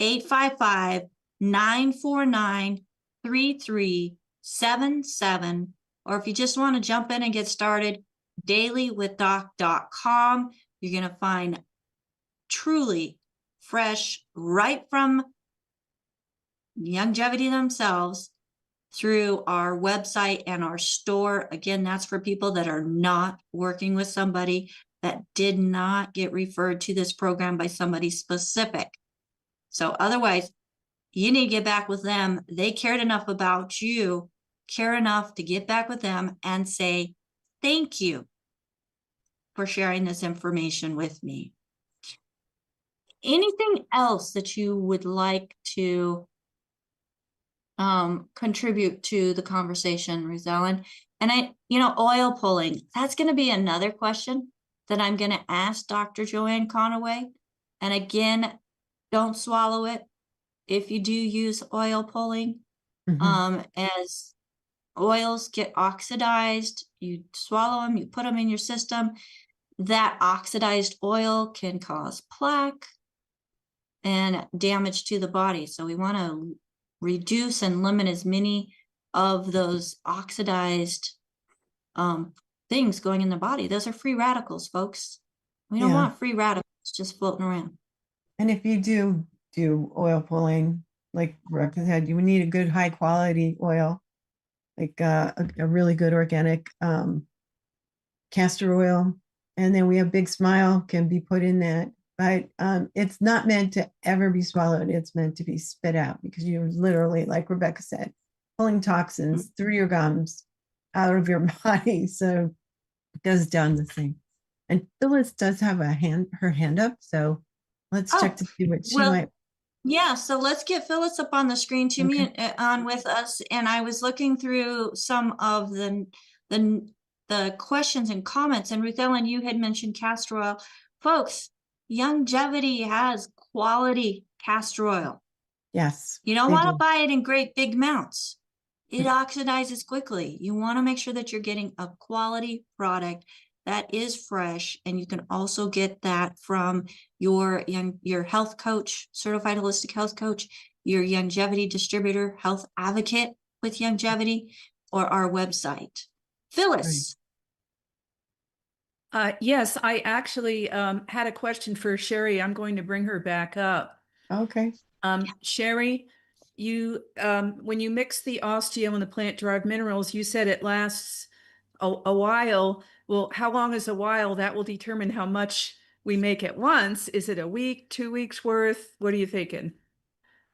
855-949-3377. Or if you just want to jump in and get started, dailywithdoc.com. You're going to find truly fresh, right from longevity themselves through our website and our store. Again, that's for people that are not working with somebody that did not get referred to this program by somebody specific. So otherwise, you need to get back with them. They cared enough about you, care enough to get back with them and say, thank you for sharing this information with me. Anything else that you would like to contribute to the conversation, Ruthellen? And oil pulling, that's going to be another question that I'm going to ask Dr. Joanne Conaway. And again, don't swallow it if you do use oil pulling. As oils get oxidized, you swallow them, you put them in your system. That oxidized oil can cause plaque and damage to the body. So we want to reduce and limit as many of those oxidized things going in the body. Those are free radicals, folks. We don't want free radicals just floating around. And if you do oil pulling, like Rebecca said, you need a good high quality oil, like a really good organic castor oil. And then we have Big Smile can be put in that. But it's not meant to ever be swallowed. It's meant to be spit out, because you're literally, like Rebecca said, pulling toxins through your gums out of your body. So it goes down the thing. And Phyllis does have her hand up. So let's check to see what she might. Yeah, so let's get Phyllis up on the screen to me on with us. And I was looking through some of the questions and comments. And Ruthellen, you had mentioned castor oil. Folks, longevity has quality castor oil. Yes. You don't want to buy it in great big amounts. It oxidizes quickly. You want to make sure that you're getting a quality product that is fresh, and you can also get that from your health coach, certified holistic health coach, your longevity distributor, health advocate with longevity, or our website. Phyllis. Yes, I actually had a question for Sherry. I'm going to bring her back up. Okay. Sherry, you when you mix the osteo and the plant-derived minerals, you said it lasts a while. Well, how long is a while? That will determine how much we make at once. Is it a week, 2 weeks worth? What are you thinking?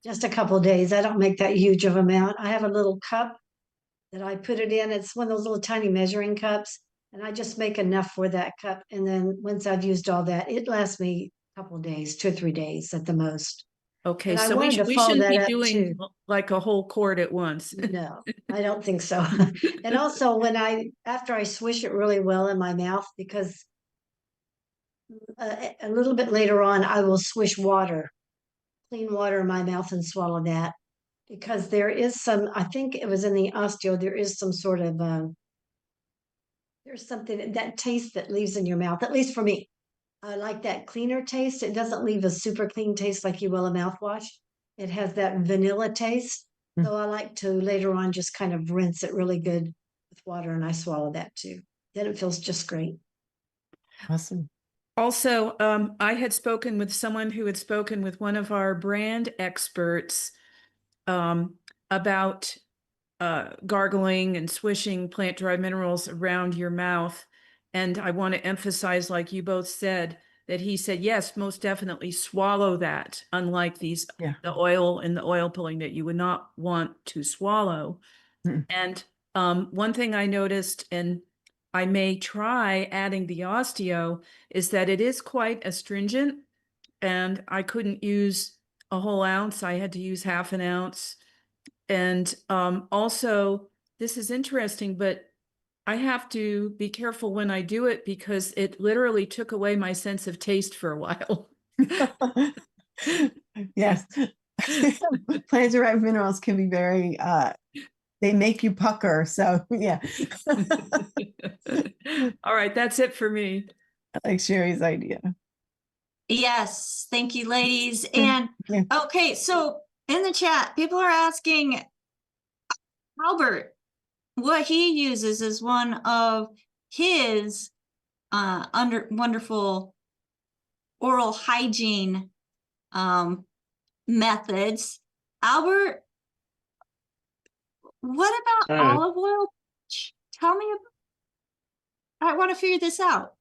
Just a couple of days. I don't make that huge of amount. I have a little cup that I put it in. It's one of those little tiny measuring cups, and I just make enough for that cup. And then once I've used all that, it lasts me a couple of days, 2 or 3 days at the most. Okay, And I so wanted to we follow shouldn't that be up doing too. like a whole quart at once. No, I don't think so. And also when after I swish it really well in my mouth, because a little bit later on, I will swish clean water in my mouth and swallow that. Because there is some, I think it was in the osteo, there is some sort of, there's something, that taste that leaves in your mouth, at least for me. I like that cleaner taste. It doesn't leave a super clean taste like you will a mouthwash. It has that vanilla taste. So I like to later on just kind of rinse it really good with water, and I swallow that too. Then it feels just great. Awesome. Also, I had spoken with someone who had spoken with one of our brand experts about gargling and swishing plant-derived minerals around your mouth. And I want to emphasize, like you both said, that he said, yes, most definitely swallow that, unlike the oil and the oil pulling that you would not want to swallow. And one thing I noticed, and I may try adding the osteo, is that it is quite astringent, and I couldn't use a whole ounce. I had to use half an ounce. And also, this is interesting, but I have to be careful when I do it because it literally took away my sense of taste for a while. Yes. Plant-derived minerals can be very, they make you pucker. So yeah. All right, that's it for me. I like Sherry's idea. Yes, thank you, ladies. And Yeah. okay, so in the chat, people are asking Albert what he uses is one of his wonderful oral hygiene methods. Albert, what about olive oil? Tell me about, I want to figure this out.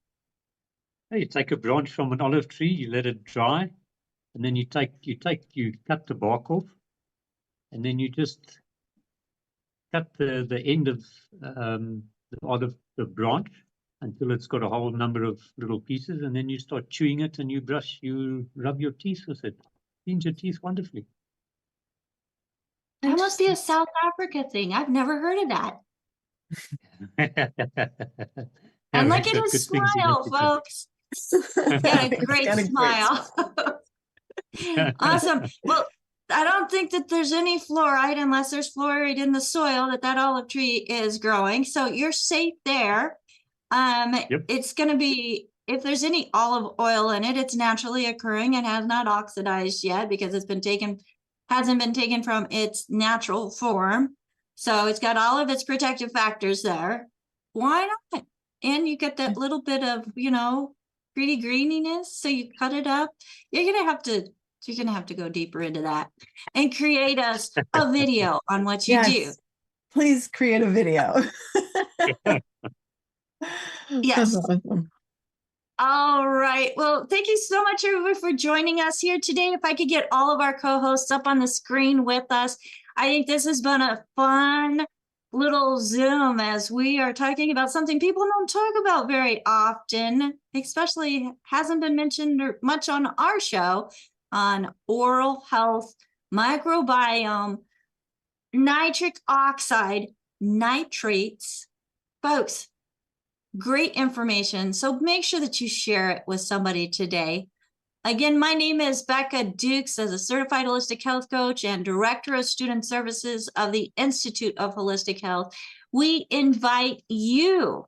You take a branch from an olive tree, you let it dry, and then you cut the bark off, and then you just cut the end of the branch until it's got a whole number of little pieces, and then you start chewing it, and you rub your teeth with it. Cleans your teeth wonderfully. That must be a South Africa thing. I've never heard of that. And look at his smile, folks. Got a great smile. Awesome. Well, I don't think that there's any fluoride unless there's fluoride in the soil that olive tree is growing. So you're safe there. Yep. It's going to be, if there's any olive oil in it, it's naturally occurring and has not oxidized yet because hasn't been taken from its natural form. So it's got all of its protective factors there. Why not? And you get that little bit of, pretty greeniness. So you cut it up. You're going to have to go deeper into that and create us a video on what you do. Please create a video. Yes. That's awesome. All right. Well, thank you so much, everyone, for joining us here today. If I could get all of our co-hosts up on the screen with us, I think this has been a fun little Zoom as we are talking about something people don't talk about very often, especially hasn't been mentioned much on our show, on oral health, microbiome, nitric oxide, nitrates. Folks, great information. So make sure that you share it with somebody today. Again, my name is Becca Dukes, as a certified holistic health coach and director of student services of the Institute of Holistic Health. We invite you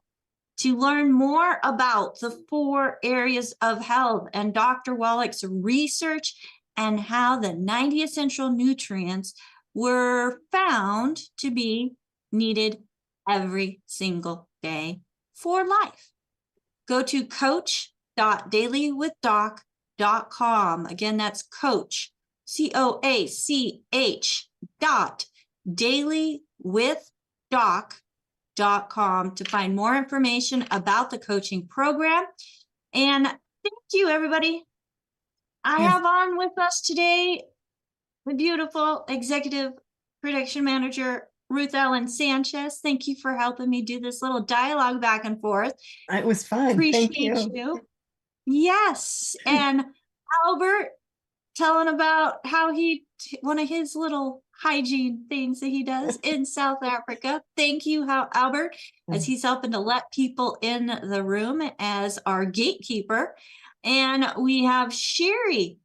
to learn more about the 4 areas of health and Dr. Wallach's research and how the 90 essential nutrients were found to be needed every single day for life. go to coach.dailywithdoc.com. Again, that's coach, COACH dailywithdoc.com to find more information about the coaching program. And thank you, everybody. I Yes. have on with us today the beautiful executive production manager, Ruthellen Sanchez. Thank you for helping me do this little dialogue back and forth. It was fun. Appreciate Thank you. you. Yes. And Albert telling about how one of his little hygiene things that he does in South Africa. Thank you, Albert, as he's helping to let people in the room as our gatekeeper. And we have Sherry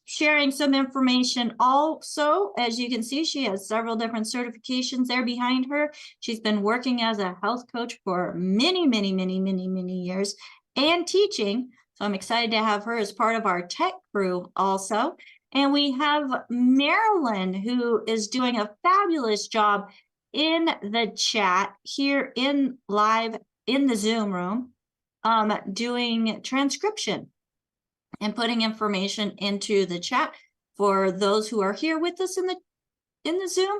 sharing some information also. As you can see, she has several different certifications there behind her. She's been working as a health coach for many, many, many, many, many years and teaching. So I'm excited to have her as part of our tech crew also. And we have Marilyn, who is doing a fabulous job in the chat here in live in the Zoom room, doing transcription and putting information into the chat for those who are here with us in the Zoom,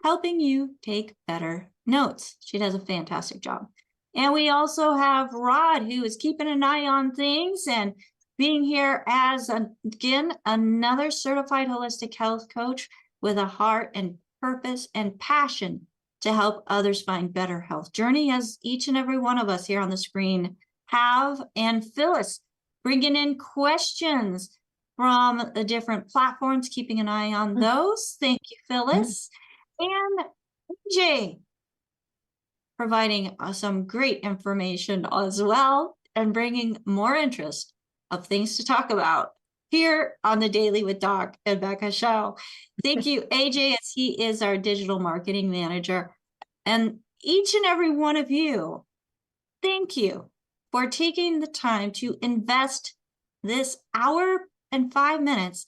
helping you take better notes. She does a fantastic job. And we also have Rod, who is keeping an eye on things and being here as, again, another certified holistic health coach with a heart and purpose and passion to help others find better health journey, as each and every one of us here on the screen have. And Phyllis, bringing in questions from the different platforms, keeping an eye on those. Thank you, Phyllis. And AJ, providing some great information as well and bringing more interest of things to talk about here on the Daily with Doc and Becca show. Thank you, AJ, as he is our digital marketing manager. And each and every one of you, thank you for taking the time to invest this hour and 5 minutes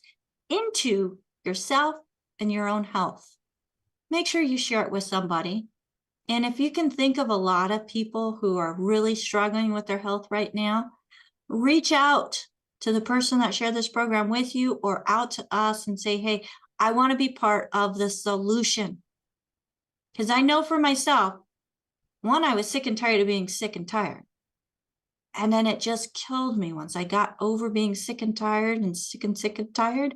into yourself and your own health. Make sure you share it with somebody. And if you can think of a lot of people who are really struggling with their health right now, reach out to the person that shared this program with you or out to us and say, hey, I want to be part of the solution. Because I know for myself, one, I was sick and tired of being sick and tired. And then it just killed me once I got over being sick and tired and sick and tired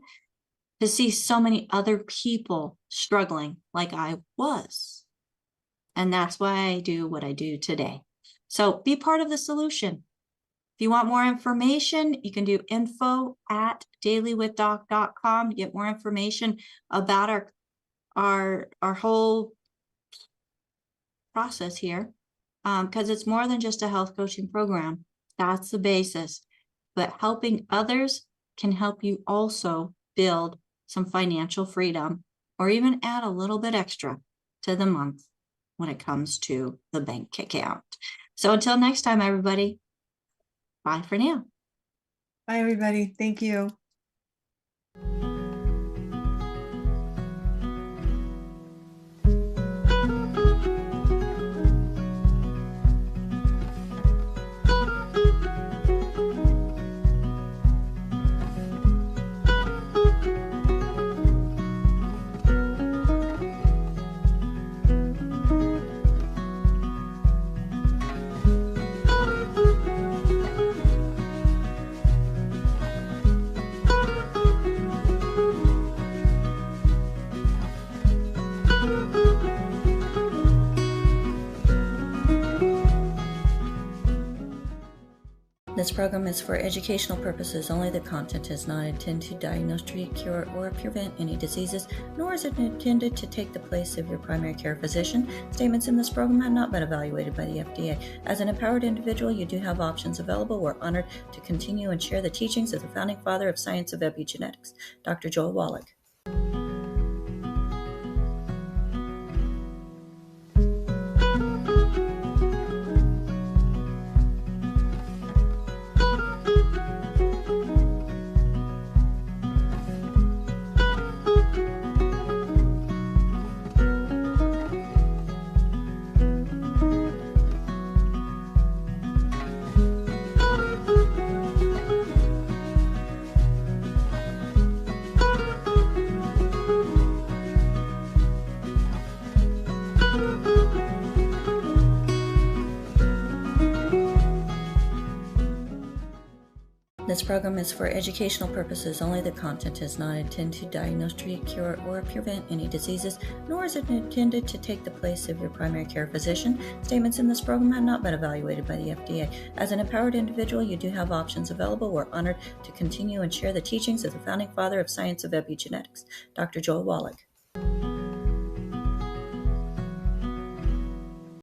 to see so many other people struggling like I was. And that's why I do what I do today. So be part of the solution. If you want more information, you can do info@dailywithdoc.com. Get more information about our whole process here, because it's more than just a health coaching program. That's the basis. But helping others can help you also build some financial freedom or even add a little bit extra to the month when it comes to the bank account. So until next time, everybody, bye for now. Bye, everybody. Thank you. This program is for educational purposes only. The content is not intended to diagnose, treat, cure, or prevent any diseases, nor is it intended to take the place of your primary care physician. Statements in this program have not been evaluated by the FDA. As an empowered individual, you do have options available. We're honored to continue and share the teachings of the founding father of science of epigenetics, Dr. Joel Wallach. This program is for educational purposes only. The content is not intended to diagnose, treat, cure, or prevent any diseases, nor is it intended to take the place of your primary care physician. Statements in this program have not been evaluated by the FDA. As an empowered individual, you do have options available. We're honored to continue and share the teachings of the founding father of science of epigenetics, Dr. Joel Wallach.